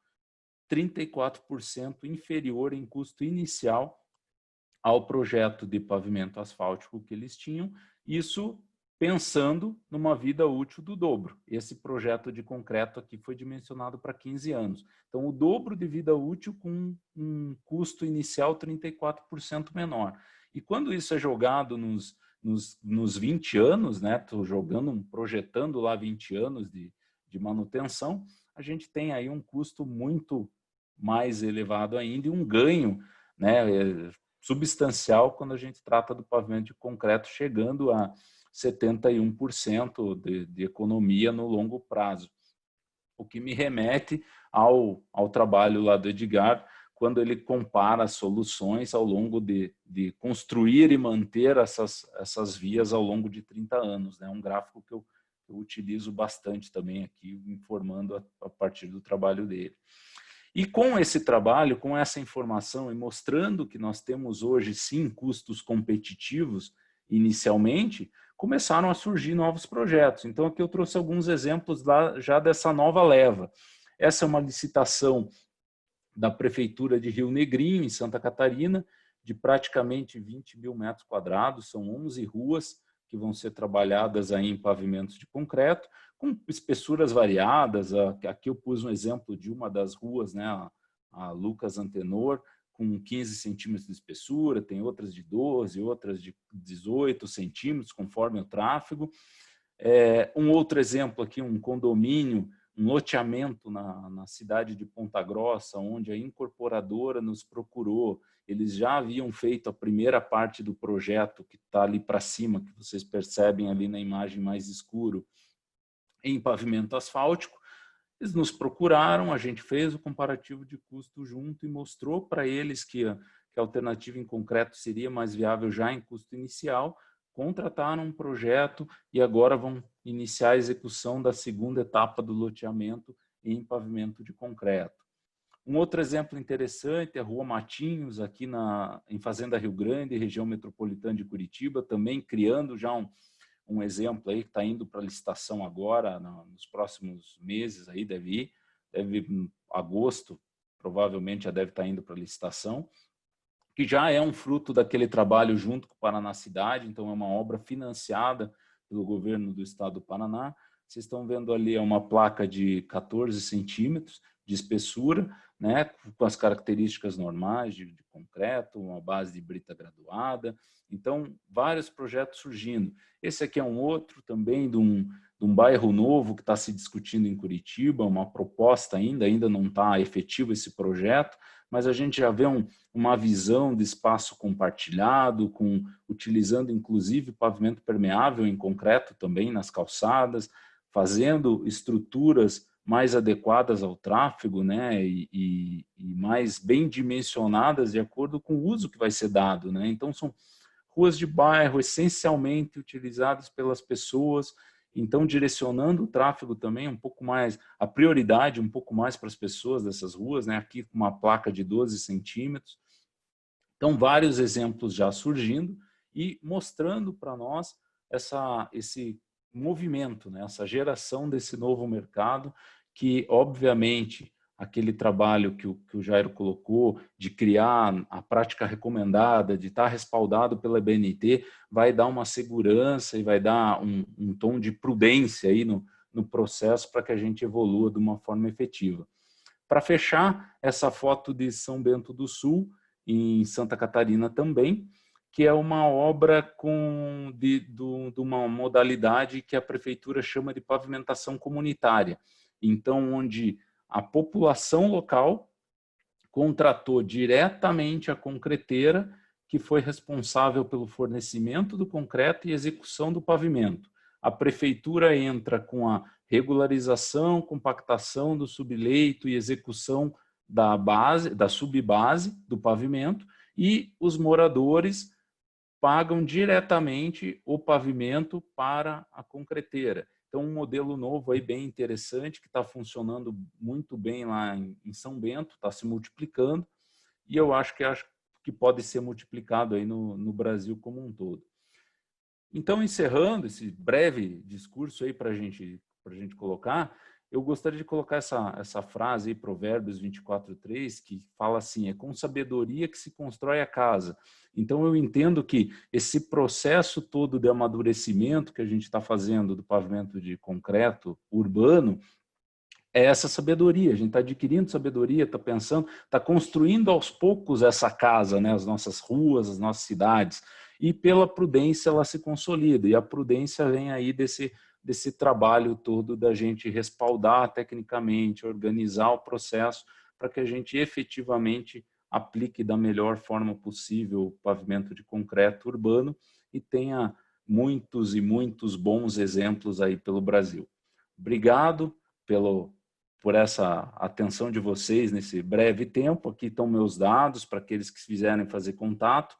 34% inferior em custo inicial ao projeto de pavimento asfáltico que eles tinham. Isso pensando numa vida útil do dobro. Esse projeto de concreto aqui foi dimensionado para 15 anos. Então, o dobro de vida útil com um custo inicial 34% menor. E quando isso é jogado nos 20 anos, né, tô projetando lá 20 anos de manutenção, a gente tem aí um custo muito mais elevado ainda e um ganho, né, substancial quando a gente trata do pavimento de concreto, chegando a 71% de economia no longo prazo. O que me remete ao trabalho lá do Edgar, quando ele compara as soluções ao longo de construir e manter essas vias ao longo de 30 anos. É um gráfico que eu utilizo bastante também aqui, informando a partir do trabalho dele. E com esse trabalho, com essa informação e mostrando que nós temos hoje, sim, custos competitivos inicialmente, começaram a surgir novos projetos. Então, aqui eu trouxe alguns exemplos lá já dessa nova leva. Essa é uma licitação da Prefeitura de Rio Negrinho, em Santa Catarina, de praticamente 20 mil metros quadrados, são 11 ruas que vão ser trabalhadas aí em pavimentos de concreto, com espessuras variadas. Aqui eu pus um exemplo de uma das ruas, né, a Lucas Antenor, com 15 centímetros de espessura, tem outras de 12, outras de 18 centímetros, conforme o tráfego. Um outro exemplo aqui, um condomínio, um loteamento na cidade de Ponta Grossa, onde a incorporadora nos procurou. Eles já haviam feito a primeira parte do projeto, que está ali para cima, que vocês percebem ali na imagem mais escuro, em pavimento asfáltico. Eles nos procuraram, a gente fez o comparativo de custo junto e mostrou para eles que a alternativa em concreto seria mais viável já em custo inicial, contrataram um projeto e agora vão iniciar a execução da segunda etapa do loteamento em pavimento de concreto. Um outro exemplo interessante é a Rua Matinhos, aqui em Fazenda Rio Grande, região metropolitana de Curitiba, também criando já um exemplo aí que está indo para licitação agora, nos próximos meses, aí deve em agosto, provavelmente já deve estar indo para licitação, que já é um fruto daquele trabalho junto com o Paraná Cidade, então é uma obra financiada pelo governo do estado do Paraná. Vocês estão vendo ali uma placa de 14 centímetros de espessura, né, com as características normais de concreto, uma base de brita graduada. Então, vários projetos surgindo. Esse aqui é um outro também de um bairro novo que está se discutindo em Curitiba, uma proposta ainda não está efetivo esse projeto, mas a gente já vê uma visão de espaço compartilhado, utilizando inclusive pavimento permeável em concreto também nas calçadas, fazendo estruturas mais adequadas ao tráfego, né, e mais bem dimensionadas de acordo com o uso que vai ser dado, né? Então, são ruas de bairro essencialmente utilizadas pelas pessoas, então direcionando o tráfego também um pouco mais, a prioridade um pouco mais para as pessoas dessas ruas, né? Aqui com uma placa de 12 centímetros. Então, vários exemplos já surgindo e mostrando para nós esse movimento, né? Essa geração desse novo mercado que, obviamente, aquele trabalho que o Jairo colocou de criar a prática recomendada, de estar respaldado pela BNT, vai dar uma segurança e vai dar um tom de prudência aí no processo para que a gente evolua de uma forma efetiva. Para fechar, essa foto de São Bento do Sul, em Santa Catarina também, que é uma obra de uma modalidade que a prefeitura chama de pavimentação comunitária. Então, onde a população local contratou diretamente a concreteira, que foi responsável pelo fornecimento do concreto e execução do pavimento. A prefeitura entra com a regularização, compactação do subleito e execução da subbase do pavimento, e os moradores pagam diretamente o pavimento para a concreteira. Então, um modelo novo aí bem interessante, que está funcionando muito bem lá em São Bento, está se multiplicando, e eu acho que pode ser multiplicado aí no Brasil como um todo. Então, encerrando esse breve discurso aí para a gente colocar, eu gostaria de colocar essa frase aí, Provérbios 24:3, que fala assim, é com sabedoria que se constrói a casa. Então, eu entendo que esse processo todo de amadurecimento que a gente está fazendo do pavimento de concreto urbano, é essa sabedoria, a gente está adquirindo sabedoria, está pensando, está construindo aos poucos essa casa, né? As nossas ruas, as nossas cidades, e pela prudência ela se consolida, e a prudência vem aí desse trabalho todo da gente respaldar tecnicamente, organizar o processo para que a gente efetivamente aplique da melhor forma possível o pavimento de concreto urbano e tenha muitos e muitos bons exemplos aí pelo Brasil. Obrigado por essa atenção de vocês nesse breve tempo. Aqui estão meus dados para aqueles que quiserem fazer contato.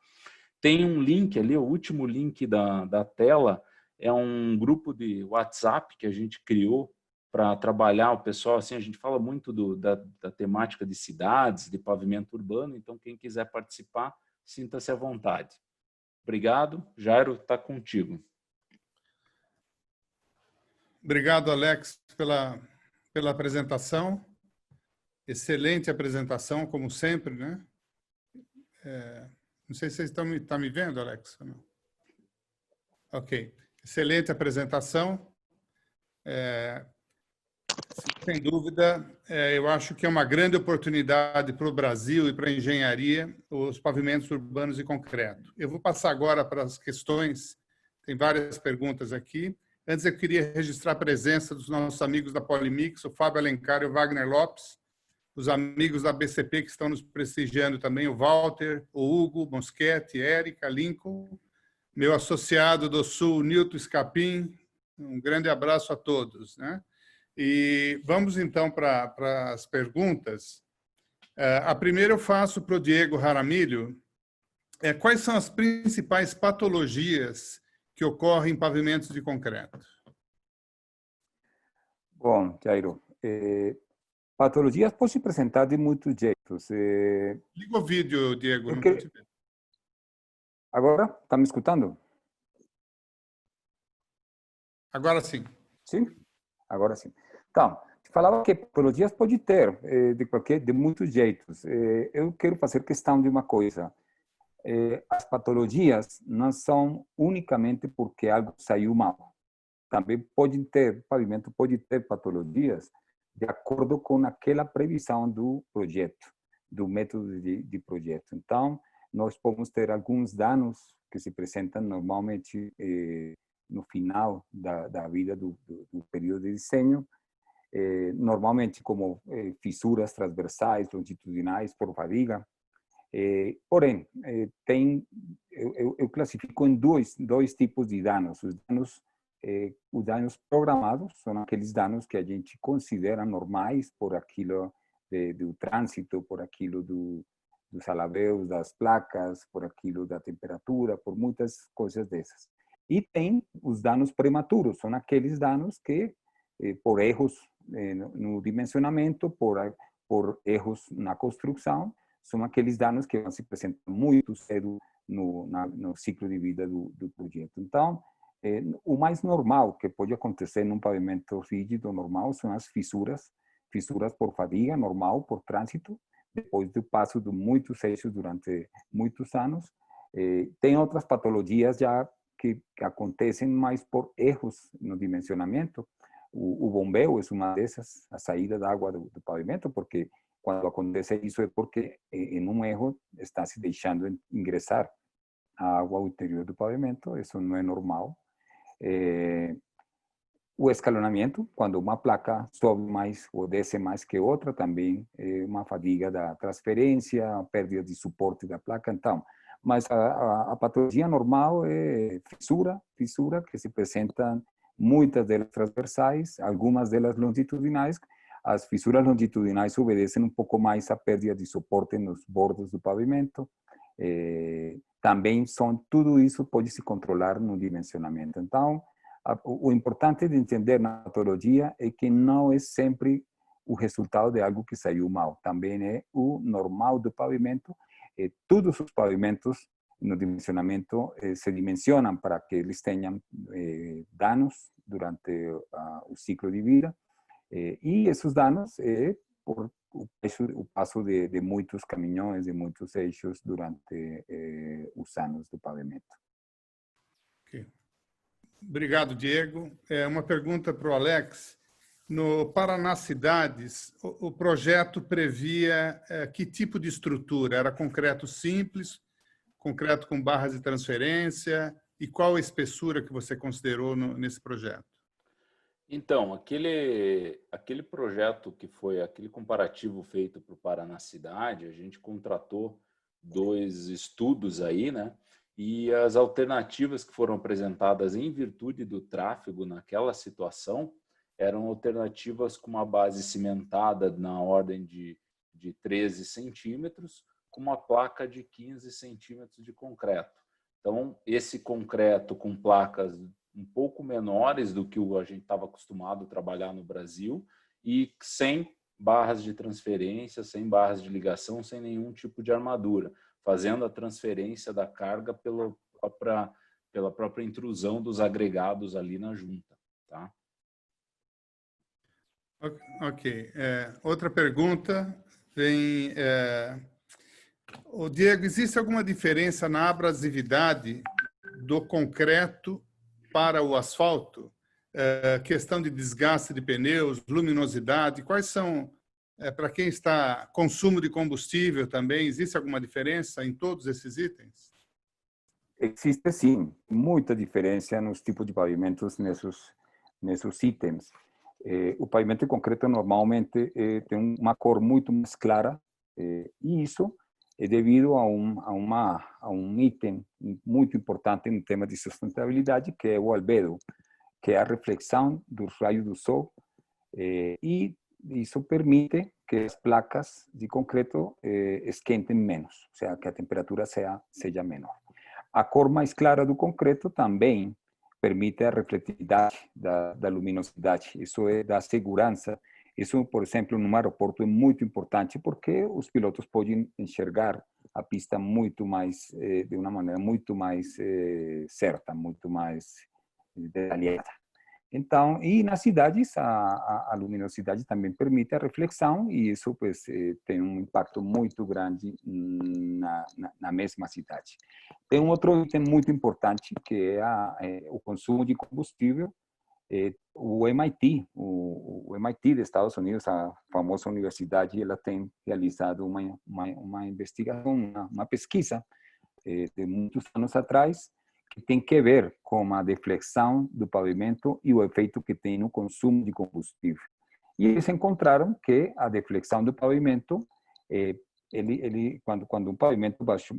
Tem um link ali, o último link da tela, é um grupo de WhatsApp que a gente criou para trabalhar o pessoal. Assim, a gente fala muito da temática de cidades, de pavimento urbano, então quem quiser participar, sinta-se à vontade. Obrigado. Jairo, está contigo.
Obrigado, Alex, pela apresentação. Excelente apresentação, como sempre, né? Não sei se vocês estão me vendo, Alex, ou não? Ok. Excelente apresentação. Sem dúvida, eu acho que é uma grande oportunidade para o Brasil e para a engenharia, os pavimentos urbanos de concreto. Eu vou passar agora para as questões, tem várias perguntas aqui. Antes, eu queria registrar a presença dos nossos amigos da Polimix, o Fábio Alencar e o Wagner Lopes, os amigos da BCP que estão nos prestigiando também, o Walter, o Hugo, Moschetti, Érica, Lincoln, meu associado do Sul, Nilton Scapim, um grande abraço a todos, né? E vamos, então, para as perguntas. A primeira eu faço para o Diego Jaramillo. Quais são as principais patologias que ocorrem em pavimentos de concreto?
Bom, Jairo, patologias podem se apresentar de muitos jeitos.
Liga o vídeo, Diego. Não
Porque... Agora, está me escutando?
Agora sim.
Sim? Agora sim. Então, falava que patologias pode ter de muitos jeitos. Eu quero fazer questão de uma coisa. As patologias não são unicamente porque algo saiu mal. Também o pavimento pode ter patologias de acordo com aquela previsão do projeto, do método de projeto. Então, nós podemos ter alguns danos que se apresentam normalmente no final da vida do período de desenho, normalmente como fissuras transversais, longitudinais por fadiga. Porém, eu classifico em dois tipos de danos. Os danos programados são aqueles danos que a gente considera normais por aquilo do trânsito, por aquilo dos alabéus, das placas, por aquilo da temperatura, por muitas coisas dessas. E tem os danos prematuros, são aqueles danos que, por erros no dimensionamento, por erros na construção, são aqueles danos que vão se apresentar muito cedo no ciclo de vida do projeto. Então, o mais normal que pode acontecer num pavimento rígido normal são as fissuras por fadiga normal, por trânsito, depois do passo de muitos eixos durante muitos anos. Tem outras patologias já que acontecem mais por erros no dimensionamento. O bombeo é uma dessas, a saída da água do pavimento, porque quando acontece isso é porque em um erro está se deixando ingressar a água ao interior do pavimento, isso não é normal. O escalonamento, quando uma placa sobe mais ou desce mais que outra, também é uma fadiga da transferência, perda de suporte da placa. Então, mas a patologia normal é fissura que se apresentam, muitas delas transversais, algumas delas longitudinais. As fissuras longitudinais obedecem um pouco mais à perda de suporte nos bordos do pavimento. Também tudo isso pode se controlar no dimensionamento. Então, o importante de entender na patologia é que não é sempre o resultado de algo que saiu mal. Também é o normal do pavimento. Todos os pavimentos no dimensionamento se dimensionam para que eles tenham danos durante o ciclo de vida. E esses danos é por o passo de muitos caminhões, de muitos eixos durante os anos do pavimento.
Okay. Obrigado, Diego. Uma pergunta para o Alex. No Paraná Cidades, o projeto previa que tipo de estrutura? Era concreto simples, concreto com barras de transferência? E qual a espessura que você considerou nesse projeto?
Então, aquele projeto que foi aquele comparativo feito para o Paraná Cidade, a gente contratou 2 estudos aí, né? E as alternativas que foram apresentadas em virtude do tráfego naquela situação eram alternativas com uma base cimentada na ordem de 13 centímetros, com uma placa de 15 centímetros de concreto. Então, esse concreto com placas um pouco menores do que a gente estava acostumado a trabalhar no Brasil e sem barras de transferência, sem barras de ligação, sem nenhum tipo de armadura, fazendo a transferência da carga pela própria intrusão dos agregados ali na junta. Tá?
Ok. Outra pergunta vem... Diego, existe alguma diferença na abrasividade do concreto para o asfalto? Questão de desgaste de pneus, luminosidade, quais são, para quem está, consumo de combustível também, existe alguma diferença em todos esses itens?
Existe sim, muita diferença nos tipos de pavimentos nesses itens. O pavimento de concreto normalmente tem uma cor muito mais clara, e isso é devido a um item muito importante no tema de sustentabilidade, que é o albedo, que é a reflexão dos raios do sol, e isso permite que as placas de concreto esquentem menos, ou seja, que a temperatura seja menor. A cor mais clara do concreto também permite a refletividade da luminosidade. Isso dá segurança. Isso, por exemplo, num aeroporto é muito importante porque os pilotos podem enxergar a pista muito mais, de uma maneira muito mais certa, muito mais detalhada. Então, e nas cidades, a luminosidade também permite a reflexão e isso pues, tem um impacto muito grande na mesma cidade. Tem um outro item muito importante, que é o consumo de combustível. O MIT, o MIT dos Estados Unidos, a famosa universidade, ela tem realizado uma investigação, uma pesquisa de muitos anos atrás, que tem que ver com a deflexão do pavimento e o efeito que tem no consumo de combustível. E eles encontraram que a deflexão do pavimento, quando um pavimento baixo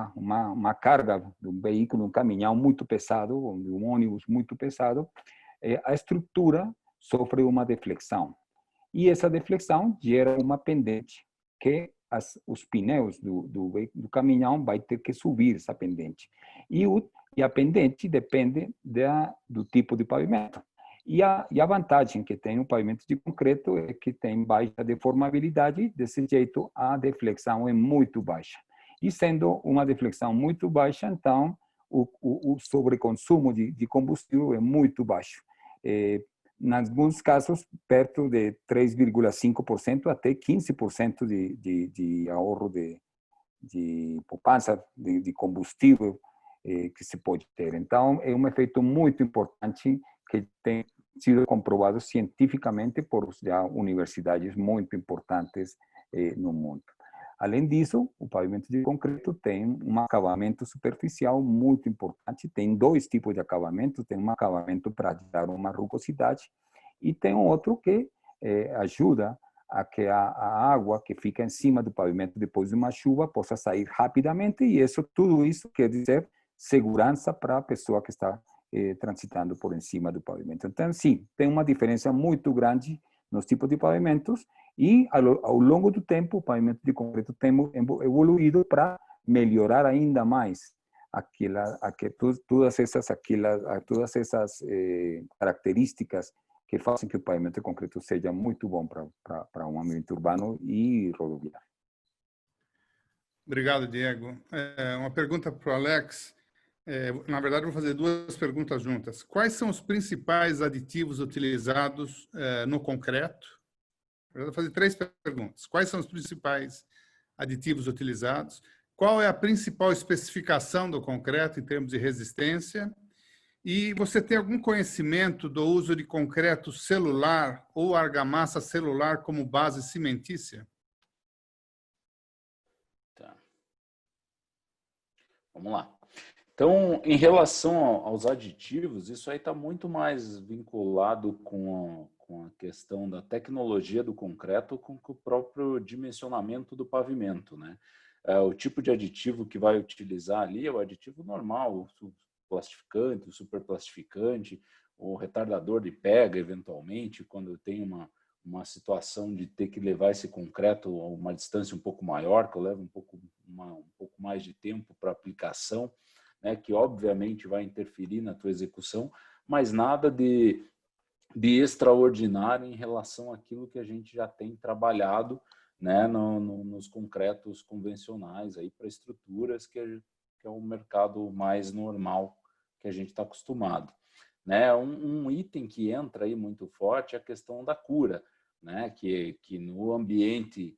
uma carga de um veículo, um caminhão muito pesado, de um ônibus muito pesado, a estrutura sofre uma deflexão. E essa deflexão gera uma pendente que os pneus do caminhão vai ter que subir essa pendente. E a pendente depende do tipo de pavimento. E a vantagem que tem o pavimento de concreto é que tem baixa deformabilidade, desse jeito a deflexão é muito baixa. E sendo uma deflexão muito baixa, então o sobreconsumo de combustível é muito baixo. Em alguns casos, perto de 3,5% até 15% de ahorro de poupança de combustível que se pode ter. Então, é um efeito muito importante que tem sido comprovado cientificamente por já universidades muito importantes no mundo. Além disso, o pavimento de concreto tem um acabamento superficial muito importante. Tem 2 tipos de acabamento. Tem um acabamento para dar uma rugosidade e tem outro que ajuda a que a água que fica em cima do pavimento depois de uma chuva possa sair rapidamente e tudo isso quer dizer segurança para a pessoa que está transitando por em cima do pavimento. Então, sim, tem uma diferença muito grande nos tipos de pavimentos e ao longo do tempo o pavimento de concreto tem evoluído para melhorar ainda mais todas essas características que fazem que o pavimento de concreto seja muito bom para um ambiente urbano e rodoviário.
Obrigado, Diego. Uma pergunta para o Alex. Na verdade, eu vou fazer duas perguntas juntas. Quais são os principais aditivos utilizados no concreto? Eu vou fazer três perguntas. Quais são os principais aditivos utilizados? Qual é a principal especificação do concreto em termos de resistência? E você tem algum conhecimento do uso de concreto celular ou argamassa celular como base cimentícia?
Tá. Vamos lá. Então, em relação aos aditivos, isso aí está muito mais vinculado com a questão da tecnologia do concreto com o próprio dimensionamento do pavimento, né? O tipo de aditivo que vai utilizar ali é o aditivo normal, o plastificante, o superplastificante, o retardador de pega, eventualmente, quando tem uma situação de ter que levar esse concreto a uma distância um pouco maior, que eu levo um pouco mais de tempo para aplicação, né, que obviamente vai interferir na tua execução, mas nada de extraordinário em relação àquilo que a gente já tem trabalhado, né, nos concretos convencionais aí para estruturas, que é um mercado mais normal que a gente está acostumado. Né? Um item que entra aí muito forte é a questão da cura, né? que no ambiente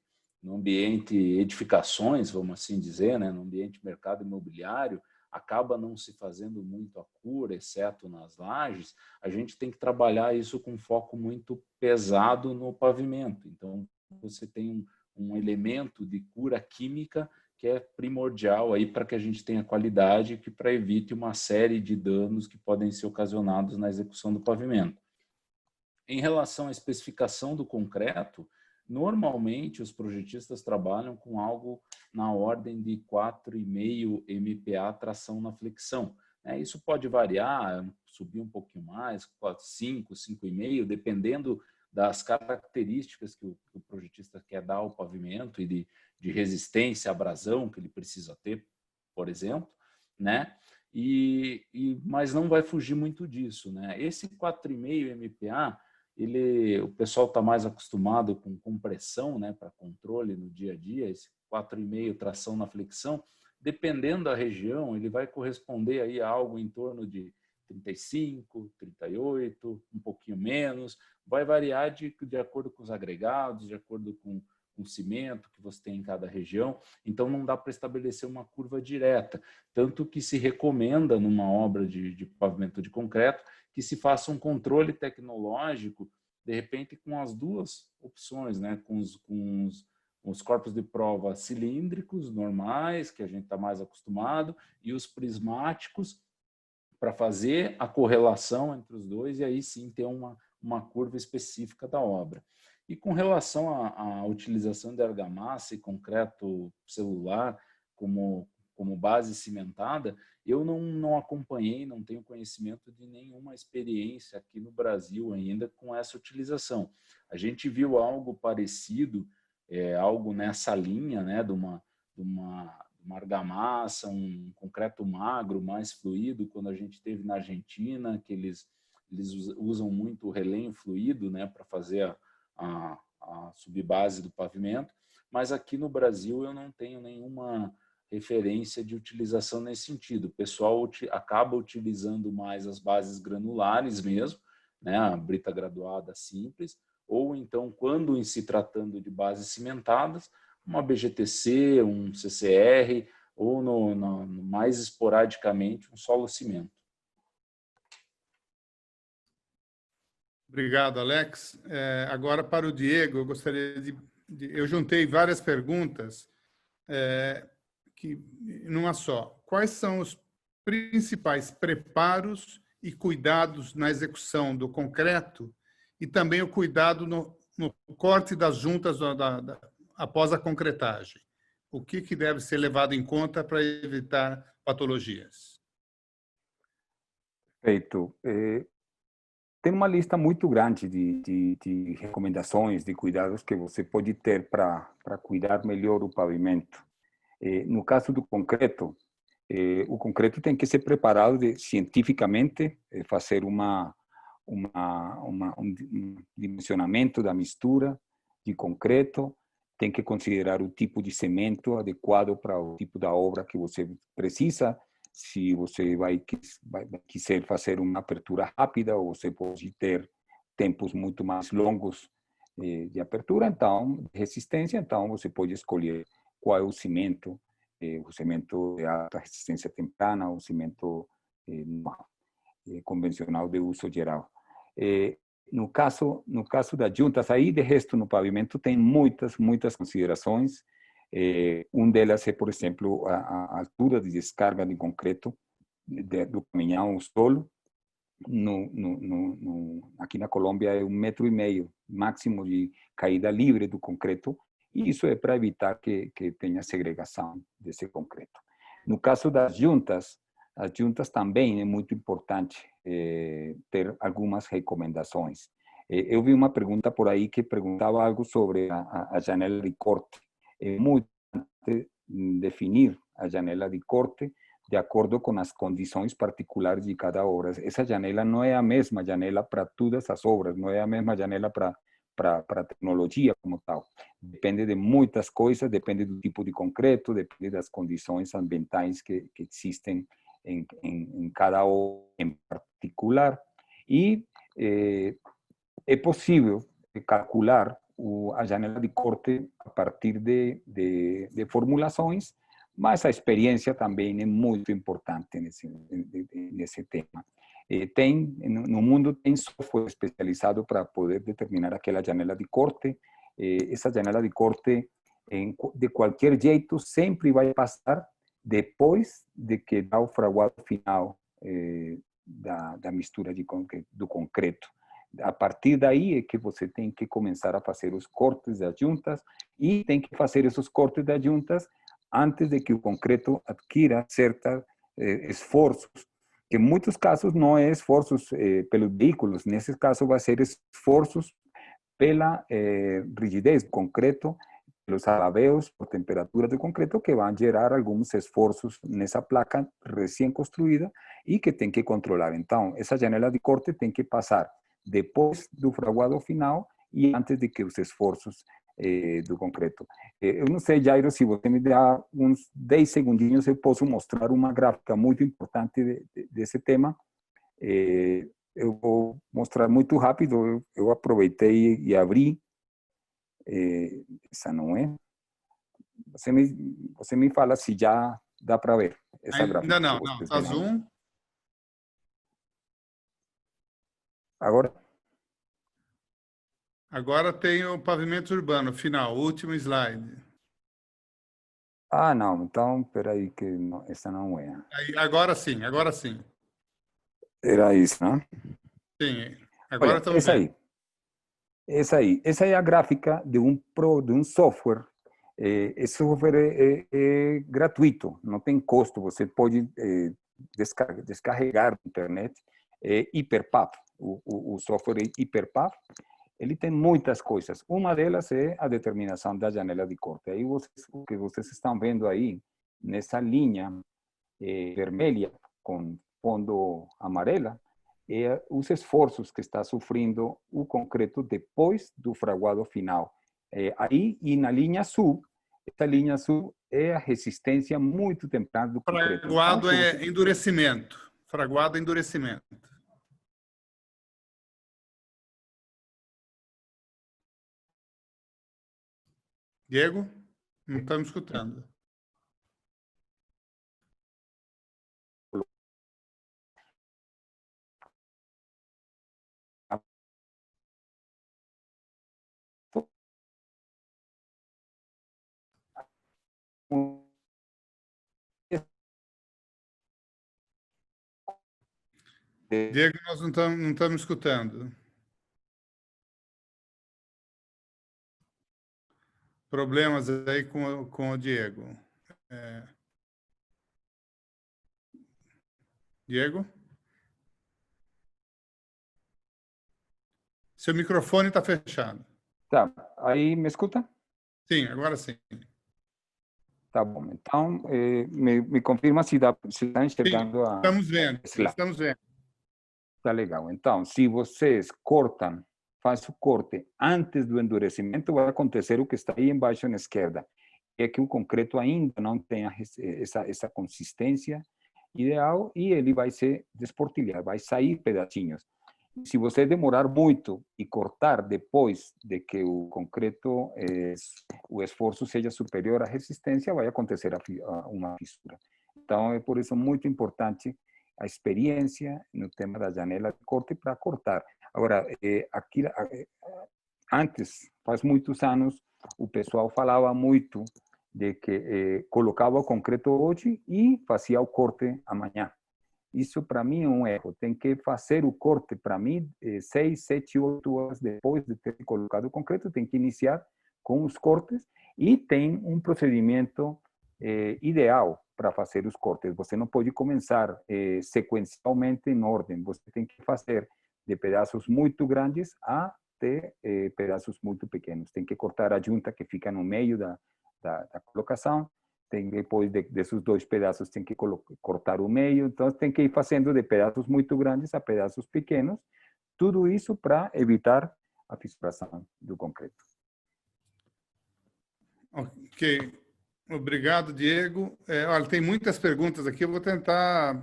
edificações, vamos assim dizer, né? No ambiente mercado imobiliário, acaba não se fazendo muito a cura, exceto nas lajes. A gente tem que trabalhar isso com foco muito pesado no pavimento. Então, você tem um elemento de cura química que é primordial aí para que a gente tenha qualidade, que para evite uma série de danos que podem ser ocasionados na execução do pavimento. Em relação à especificação do concreto, normalmente os projetistas trabalham com algo na ordem de 4,5 MPa tração na flexão. Isso pode variar, subir um pouquinho mais, 5, 5,5, dependendo das características que o projetista quer dar ao pavimento e de resistência à abrasão que ele precisa ter, por exemplo, né? Mas não vai fugir muito disso, né? Esse 4,5 MPa, o pessoal está mais acostumado com compressão, né, para controle no dia a dia, esse 4,5 tração na flexão, dependendo da região, ele vai corresponder aí a algo em torno de 35, 38, um pouquinho menos, vai variar de acordo com os agregados, de acordo com o cimento que você tem em cada região, então não dá para estabelecer uma curva direta, tanto que se recomenda numa obra de pavimento de concreto que se faça um controle tecnológico, de repente com as duas opções, né? com os corpos de prova cilíndricos normais, que a gente está mais acostumado, e os prismáticos, para fazer a correlação entre os dois e aí sim ter uma curva específica da obra. E com relação à utilização de argamassa e concreto celular como base cimentada, eu não acompanhei, não tenho conhecimento de nenhuma experiência aqui no Brasil ainda com essa utilização. A gente viu algo parecido, algo nessa linha, né, de uma argamassa, um concreto magro, mais fluido, quando a gente esteve na Argentina, que eles usam muito o relenho fluido, né, para fazer a subbase do pavimento, mas aqui no Brasil eu não tenho nenhuma referência de utilização nesse sentido. O pessoal acaba utilizando mais as bases granulares mesmo, né, a brita graduada simples, ou então, quando em se tratando de bases cimentadas, uma BGTC, um CCR, ou mais esporadicamente um solo cimento.
Obrigado, Alex. Agora, para o Diego, eu gostaria eu juntei várias perguntas numa só. Quais são os principais preparos e cuidados na execução do concreto e também o cuidado no corte das juntas após a concretagem? O que deve ser levado em conta para evitar patologias?
Perfeito. Tem uma lista muito grande de recomendações, de cuidados que você pode ter para cuidar melhor o pavimento. No caso do concreto, o concreto tem que ser preparado cientificamente, fazer um dimensionamento da mistura de concreto, tem que considerar o tipo de cimento adequado para o tipo da obra que você precisa, se você vai quiser fazer uma apertura rápida, ou você pode ter tempos muito mais longos de apertura, então, de resistência, então você pode escolher qual é o cimento de alta resistência temprana, o cimento convencional de uso geral. No caso das juntas, aí de resto no pavimento tem muitas considerações. Delas é, por exemplo, a altura de descarga de concreto do caminhão ou solo. Aqui na Colômbia é 1,5 metro máximo de caída livre do concreto, e isso é para evitar que tenha segregação desse concreto. No caso das juntas, as juntas também é muito importante ter algumas recomendações. Eu vi uma pergunta por aí que perguntava algo sobre a janela de corte. É muito importante definir a janela de corte de acordo com as condições particulares de cada obra. Essa janela não é a mesma janela para todas as obras, não é a mesma janela para tecnologia como tal. Depende de muitas coisas, depende do tipo de concreto, depende das condições ambientais que existem em cada obra em particular. E é possível calcular a janela de corte a partir de formulações, mas a experiência também é muito importante nesse tema. No mundo tem software especializado para poder determinar aquela janela de corte. Essa janela de corte, de qualquer jeito, sempre vai passar depois de que dá o fraguado final da mistura do concreto. A partir daí é que você tem que começar a fazer os cortes das juntas, e tem que fazer esses cortes das juntas antes de que o concreto adquira certos esforços, que em muitos casos não é esforços pelos veículos, nesses casos vai ser esforços pela rigidez do concreto, pelos alaveos, por temperatura do concreto, que vão gerar alguns esforços nessa placa recém-construída e que tem que controlar. Então, essa janela de corte tem que passar depois do fraguado final e antes de que os esforços do concreto. Eu não sei, Jairo, se você me dá uns 10 segundinhos, eu posso mostrar uma gráfica muito importante desse tema. Eu vou mostrar muito rápido, eu aproveitei e abri. Essa não é. Você me fala se já dá para ver essa gráfica.
Ainda não, está zoom.
Agora?
Agora tem o pavimento urbano, final, último slide.
Ah, não, então, peraí, que não, essa não é.
Agora sim, agora sim.
Era isso, né?
Sim, agora
Olha,
estamos
essa
vendo.
aí. Essa é a gráfica de um software. Esse software é gratuito, não tem custo, você pode descarregar na internet. É HyperPath, o software HyperPath. Ele tem muitas coisas. Uma delas é a determinação da janela de corte. Aí o que vocês estão vendo aí, nessa linha vermelha com fundo amarela, é os esforços que está sofrendo o concreto depois do fraguado final. Aí, e na linha azul, essa linha azul é a resistência muito temprana do concreto.
Fraguado
então,
é endurecimento. Fraguado é endurecimento. Diego, não estamos escutando. Diego, nós não estamos escutando. Problemas aí com o Diego. Diego? Seu microfone está fechado.
Tá, aí me escuta?
Sim, agora sim.
Tá bom. Então, me confirma se está enxergando a...
Estamos vendo, estamos vendo.
Tá legal. Então, se vocês cortam, faz o corte antes do endurecimento, vai acontecer o que está aí embaixo na esquerda. É que o concreto ainda não tem essa consistência ideal e ele vai se desportilhar, vai sair pedacinhos. Se você demorar muito e cortar depois de que o concreto, o esforço seja superior à resistência, vai acontecer uma fissura. Então, é por isso muito importante a experiência no tema da janela de corte para cortar. Agora, aqui, antes, faz muitos anos, o pessoal falava muito de que colocava o concreto hoje e fazia o corte amanhã. Isso, para mim, é um erro. Tem que fazer o corte, para mim, 6, 7, 8 horas depois de ter colocado o concreto, tem que iniciar com os cortes e tem um procedimento ideal para fazer os cortes. Você não pode começar sequencialmente em ordem. Você tem que fazer de pedaços muito grandes até pedaços muito pequenos. Tem que cortar a junta que fica no meio da colocação. Depois desses 2 pedaços, tem que cortar o meio. Então, tem que ir fazendo de pedaços muito grandes a pedaços pequenos. Tudo isso para evitar a fissuração do concreto.
Ok. Obrigado, Diego. Olha, tem muitas perguntas aqui. Eu vou tentar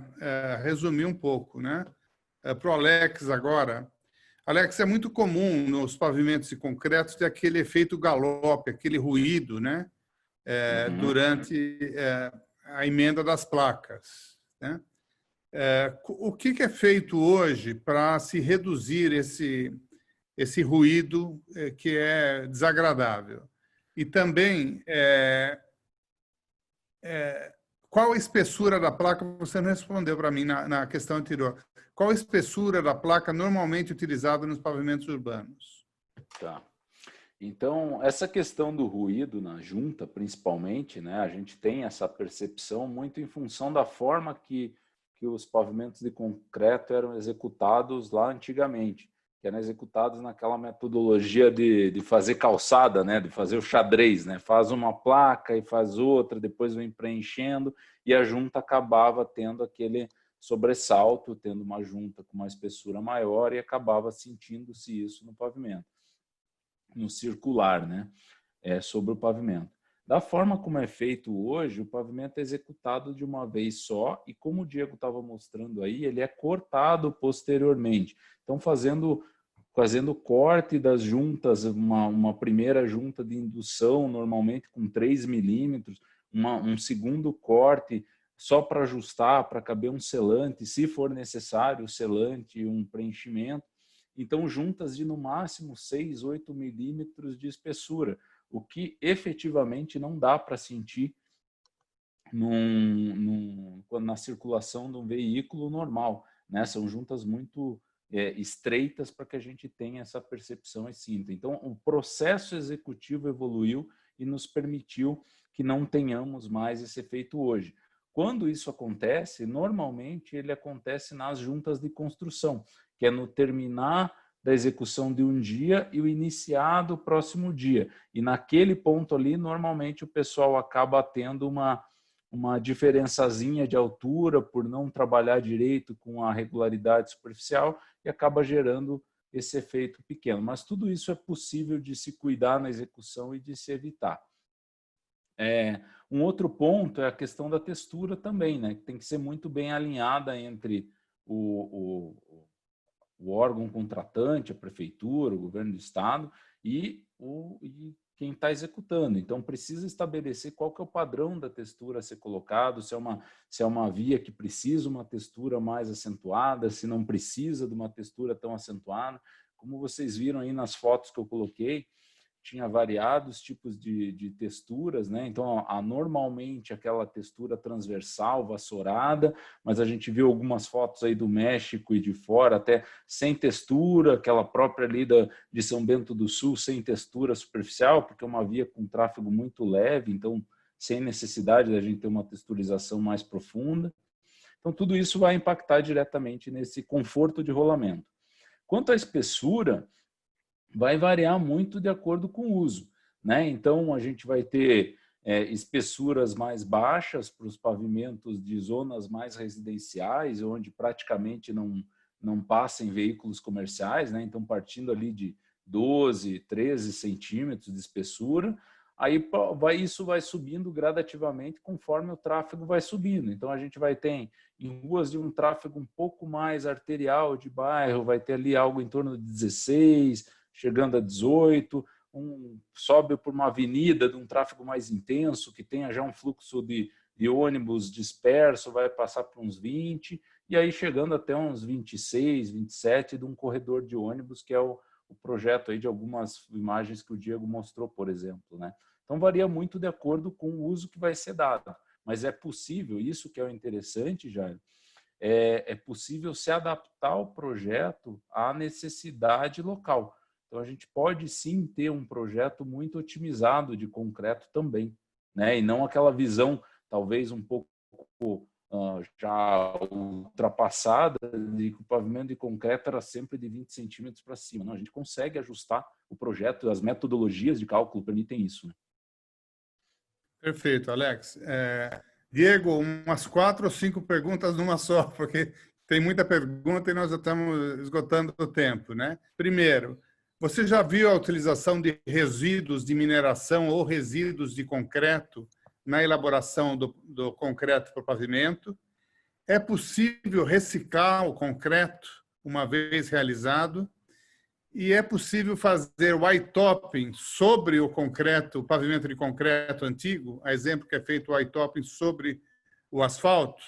resumir um pouco, né? Para o Alex agora. Alex, é muito comum nos pavimentos de concreto ter aquele efeito galope, aquele ruído, né? Durante a emenda das placas, né? O que é feito hoje para se reduzir esse ruído que é desagradável? E também, qual a espessura da placa? Você não respondeu para mim na questão anterior. Qual a espessura da placa normalmente utilizada nos pavimentos urbanos?
Tá. Então, essa questão do ruído na junta, principalmente, né, a gente tem essa percepção muito em função da forma que os pavimentos de concreto eram executados lá antigamente, que eram executados naquela metodologia de fazer calçada, né, de fazer o xadrez, né, faz uma placa e faz outra, depois vem preenchendo, e a junta acabava tendo aquele sobressalto, tendo uma junta com uma espessura maior e acabava sentindo-se isso no pavimento, no circular, né, sobre o pavimento. Da forma como é feito hoje, o pavimento é executado de uma vez só e, como o Diego estava mostrando aí, ele é cortado posteriormente. Então, fazendo corte das juntas, uma primeira junta de indução, normalmente com 3 milímetros, um segundo corte só para ajustar, para caber um selante, se for necessário, o selante e um preenchimento. Então, juntas de no máximo 6, 8 milímetros de espessura, o que efetivamente não dá para sentir na circulação de um veículo normal, né? São juntas muito estreitas para que a gente tenha essa percepção e sinta. Então, o processo executivo evoluiu e nos permitiu que não tenhamos mais esse efeito hoje. Quando isso acontece, normalmente ele acontece nas juntas de construção, que é no terminar da execução de um dia e o iniciar do próximo dia. E naquele ponto ali, normalmente o pessoal acaba tendo uma diferençazinha de altura por não trabalhar direito com a regularidade superficial e acaba gerando esse efeito pequeno. Mas tudo isso é possível de se cuidar na execução e de se evitar. Um outro ponto é a questão da textura também, né? Tem que ser muito bem alinhada entre o órgão contratante, a prefeitura, o governo do estado e quem está executando. Então, precisa estabelecer qual que é o padrão da textura a ser colocado, se é uma via que precisa uma textura mais acentuada, se não precisa de uma textura tão acentuada. Como vocês viram aí nas fotos que eu coloquei, tinha variados tipos de texturas, né? Então, normalmente aquela textura transversal, vassourada, mas a gente viu algumas fotos aí do México e de fora, até sem textura, aquela própria ali de São Bento do Sul, sem textura superficial, porque é uma via com tráfego muito leve, então sem necessidade da gente ter uma texturização mais profunda. Então, tudo isso vai impactar diretamente nesse conforto de rolamento. Quanto à espessura, vai variar muito de acordo com o uso, né? Então, a gente vai ter espessuras mais baixas para os pavimentos de zonas mais residenciais, onde praticamente não passam veículos comerciais, né? Então, partindo ali de 12, 13 centímetros de espessura, Aí isso vai subindo gradativamente conforme o tráfego vai subindo. Então, a gente vai ter em ruas de um tráfego um pouco mais arterial de bairro, vai ter ali algo em torno de 16, chegando a 18, sobe por uma avenida de um tráfego mais intenso, que tenha já um fluxo de ônibus disperso, vai passar por uns 20, e aí chegando até uns 26, 27 de um corredor de ônibus, que é o projeto aí de algumas imagens que o Diego mostrou, por exemplo, né? Então, varia muito de acordo com o uso que vai ser dado. Mas é possível, isso que é o interessante, Jair, é possível se adaptar o projeto à necessidade local. Então, a gente pode sim ter um projeto muito otimizado de concreto também, né? E não aquela visão, talvez um pouco já ultrapassada, de que o pavimento de concreto era sempre de 20 centímetros para cima. Não, a gente consegue ajustar o projeto, as metodologias de cálculo permitem isso, né?
Perfeito, Alex. Diego, umas 4 ou 5 perguntas numa só, porque tem muita pergunta e nós já estamos esgotando o tempo, né? Primeiro, você já viu a utilização de resíduos de mineração ou resíduos de concreto na elaboração do concreto para o pavimento? É possível reciclar o concreto uma vez realizado? E é possível fazer white topping sobre o concreto, o pavimento de concreto antigo, a exemplo que é feito o white topping sobre o asfalto?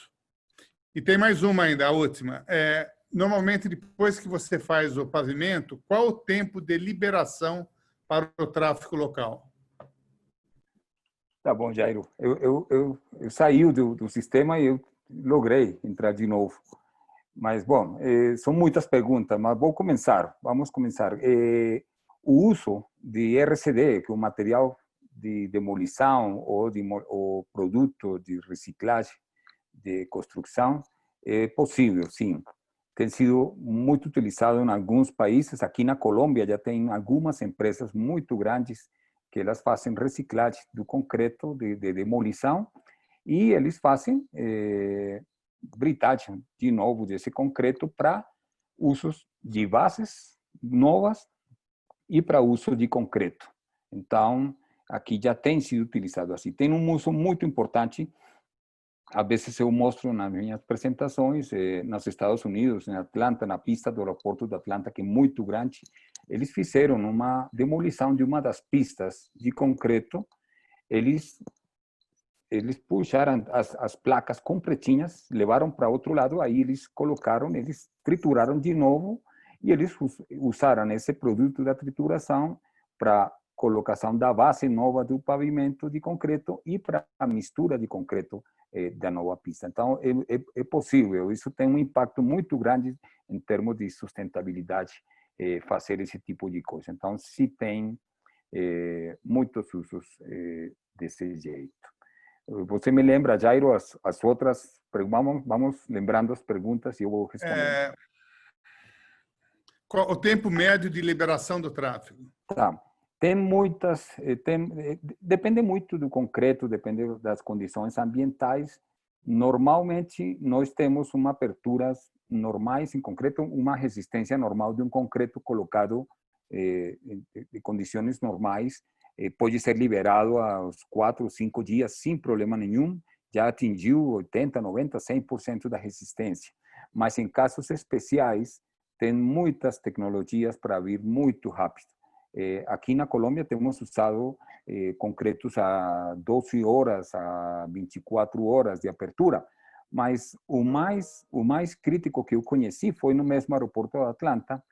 E tem mais uma ainda, a última. Normalmente, depois que você faz o pavimento, qual o tempo de liberação para o tráfego local?
Tá bom, Jairo. Eu saí do sistema e eu logrei entrar de novo. Mas, bom, são muitas perguntas, mas vou começar. Vamos começar. O uso de RCD, que é um material de demolição ou produto de reciclagem de construção, é possível, sim. Tem sido muito utilizado em alguns países. Aqui na Colômbia já tem algumas empresas muito grandes que elas fazem reciclagem do concreto de demolição e eles fazem britagem de novo desse concreto para usos de bases novas e para uso de concreto. Então, aqui já tem sido utilizado assim. Tem um uso muito importante. Às vezes eu mostro nas minhas apresentações nos Estados Unidos, em Atlanta, na pista do aeroporto de Atlanta, que é muito grande. Eles fizeram uma demolição de uma das pistas de concreto. Eles puxaram as placas completinhas, levaram para outro lado, aí eles colocaram, eles trituraram de novo e eles usaram esse produto da trituração para colocação da base nova do pavimento de concreto e para a mistura de concreto da nova pista. Então, é possível. Isso tem um impacto muito grande em termos de sustentabilidade, fazer esse tipo de coisa. Então, se tem muitos usos desse jeito. Você me lembra, Jairo, as outras? Vamos lembrando as perguntas e eu vou responder.
Qual o tempo médio de liberação do tráfego?
Tá. Tem muitas, depende muito do concreto, depende das condições ambientais. Normalmente, nós temos uma aberturas normais em concreto, uma resistência normal de um concreto colocado de condições normais, pode ser liberado aos 4 ou 5 dias sem problema nenhum, já atingiu 80, 90, 100% da resistência. Mas em casos especiais, tem muitas tecnologias para vir muito rápido. Aqui na Colômbia temos usado concretos a 12 horas, a 24 horas de abertura, mas o mais crítico que eu conheci foi no mesmo aeroporto de Atlanta.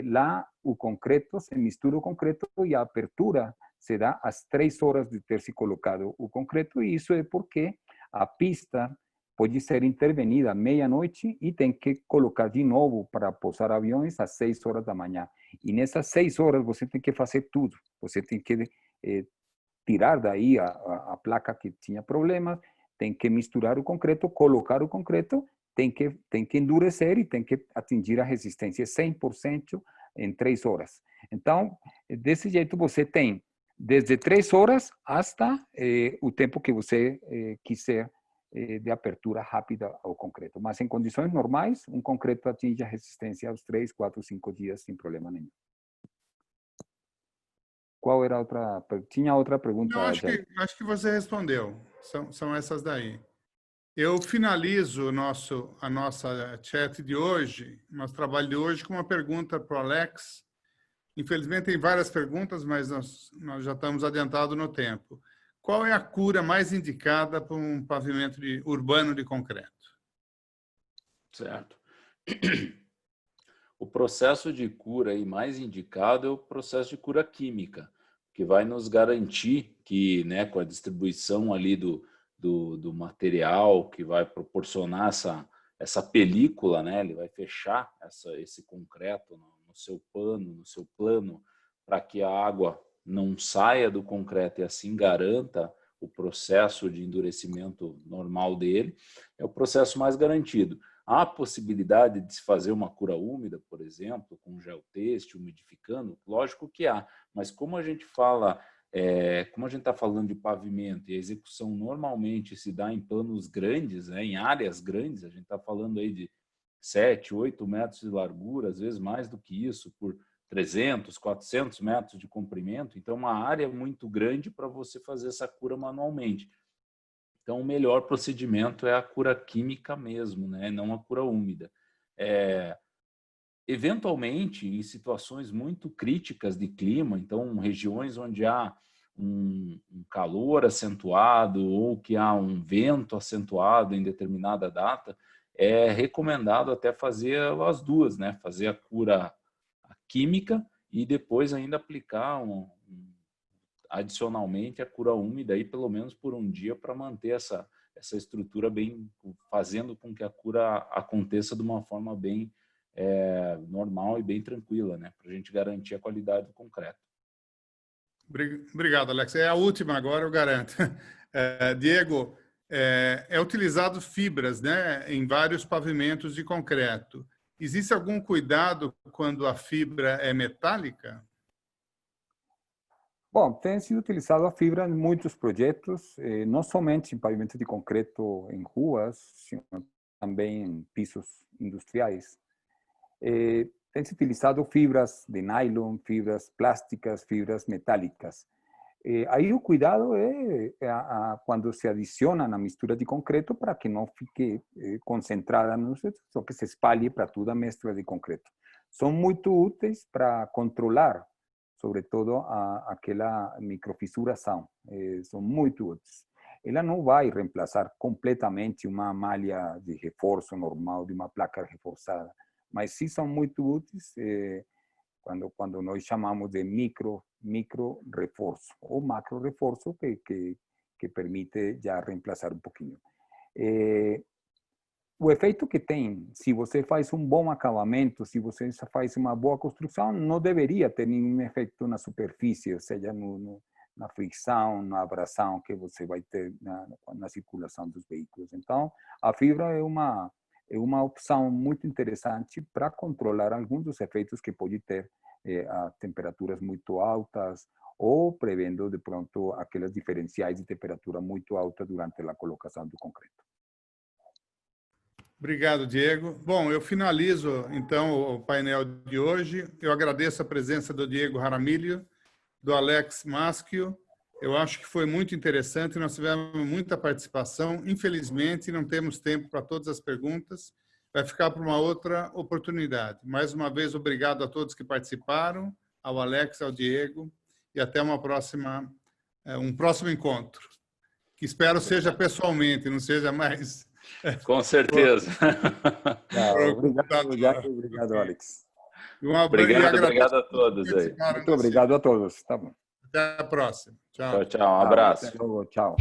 Lá o concreto, se mistura o concreto e a abertura se dá às 3 horas de ter se colocado o concreto, e isso é porque a pista pode ser intervenida à meia-noite e tem que colocar de novo para pousar aviões às 6 horas da manhã. E nessas 6 horas você tem que fazer tudo. Você tem que tirar daí a placa que tinha problemas, tem que misturar o concreto, colocar o concreto, tem que endurecer e tem que atingir a resistência 100% em 3 horas. Então, desse jeito você tem desde 3 horas hasta o tempo que você quiser de abertura rápida ao concreto. Mas em condições normais, um concreto atinge a resistência aos 3, 4, 5 dias sem problema nenhum. qual era tinha outra pergunta?
Não, acho que você respondeu. São essas daí. Eu finalizo a nossa chat de hoje, nosso trabalho de hoje, com uma pergunta para o Alex. Infelizmente, tem várias perguntas, mas nós já estamos adiantados no tempo. Qual é a cura mais indicada para um pavimento urbano de concreto?
Certo. O processo de cura aí mais indicado é o processo de cura química, que vai nos garantir que, né, com a distribuição ali do material que vai proporcionar essa película, né, ele vai fechar esse concreto no seu pano, no seu plano, para que a água não saia do concreto e assim garanta o processo de endurecimento normal dele, é o processo mais garantido. Há a possibilidade de se fazer uma cura úmida, por exemplo, com gel têxtil, umidificando? Lógico que há, mas como a gente fala, como a gente está falando de pavimento e a execução normalmente se dá em planos grandes, né, em áreas grandes, a gente está falando aí de 7, 8 metros de largura, às vezes mais do que isso, por 300, 400 metros de comprimento, então uma área muito grande para você fazer essa cura manualmente. Então, o melhor procedimento é a cura química mesmo, né? Não a cura úmida. Eventualmente, em situações muito críticas de clima, então, regiões onde há um calor acentuado ou que há um vento acentuado em determinada data, é recomendado até fazer as duas, né? Fazer a cura química e depois ainda aplicar adicionalmente a cura úmida aí pelo menos por um dia para manter essa estrutura bem, fazendo com que a cura aconteça de uma forma bem normal e bem tranquila, né, para a gente garantir a qualidade do concreto.
Obrigado, Alex. É a última agora, eu garanto. Diego, é utilizado fibras, né, em vários pavimentos de concreto. Existe algum cuidado quando a fibra é metálica?
Bom, tem sido utilizado a fibra em muitos projetos, não somente em pavimento de concreto em ruas, sino também em pisos industriais. Tem se utilizado fibras de nylon, fibras plásticas, fibras metálicas. Aí o cuidado é quando se adiciona na mistura de concreto para que não fique concentrada, só que se espalhe para toda a mescla de concreto. São muito úteis para controlar, sobretudo, aquela microfissuração. São muito úteis. Ela não vai reemplaçar completamente uma malha de reforço normal, de uma placa reforçada, mas sim são muito úteis quando nós chamamos de micro reforço ou macro reforço que permite já reemplaçar um pouquinho. O efeito que tem, se você faz um bom acabamento, se você faz uma boa construção, não deveria ter nenhum efeito na superfície, ou seja, na fricção, na abrasão que você vai ter na circulação dos veículos. Então, a fibra é uma opção muito interessante para controlar alguns dos efeitos que pode ter a temperaturas muito altas ou prevendo, de pronto, aquelas diferenciais de temperatura muito alta durante a colocação do concreto.
Obrigado, Diego. Bom, eu finalizo, então, o painel de hoje. Eu agradeço a presença do Diego Jaramillo, do Alex Maschio. Eu acho que foi muito interessante, nós tivemos muita participação. Infelizmente, não temos tempo para todas as perguntas. Vai ficar para uma outra oportunidade. Mais uma vez, obrigado a todos que participaram, ao Alex, ao Diego, e até um próximo encontro, que espero seja pessoalmente, não seja mais...
Com certeza.
Obrigado, Alex.
Obrigado a todos aí.
Muito obrigado a todos. Tá bom.
Até a próxima. Tchau.
Tchau, um abraço.
Tchau.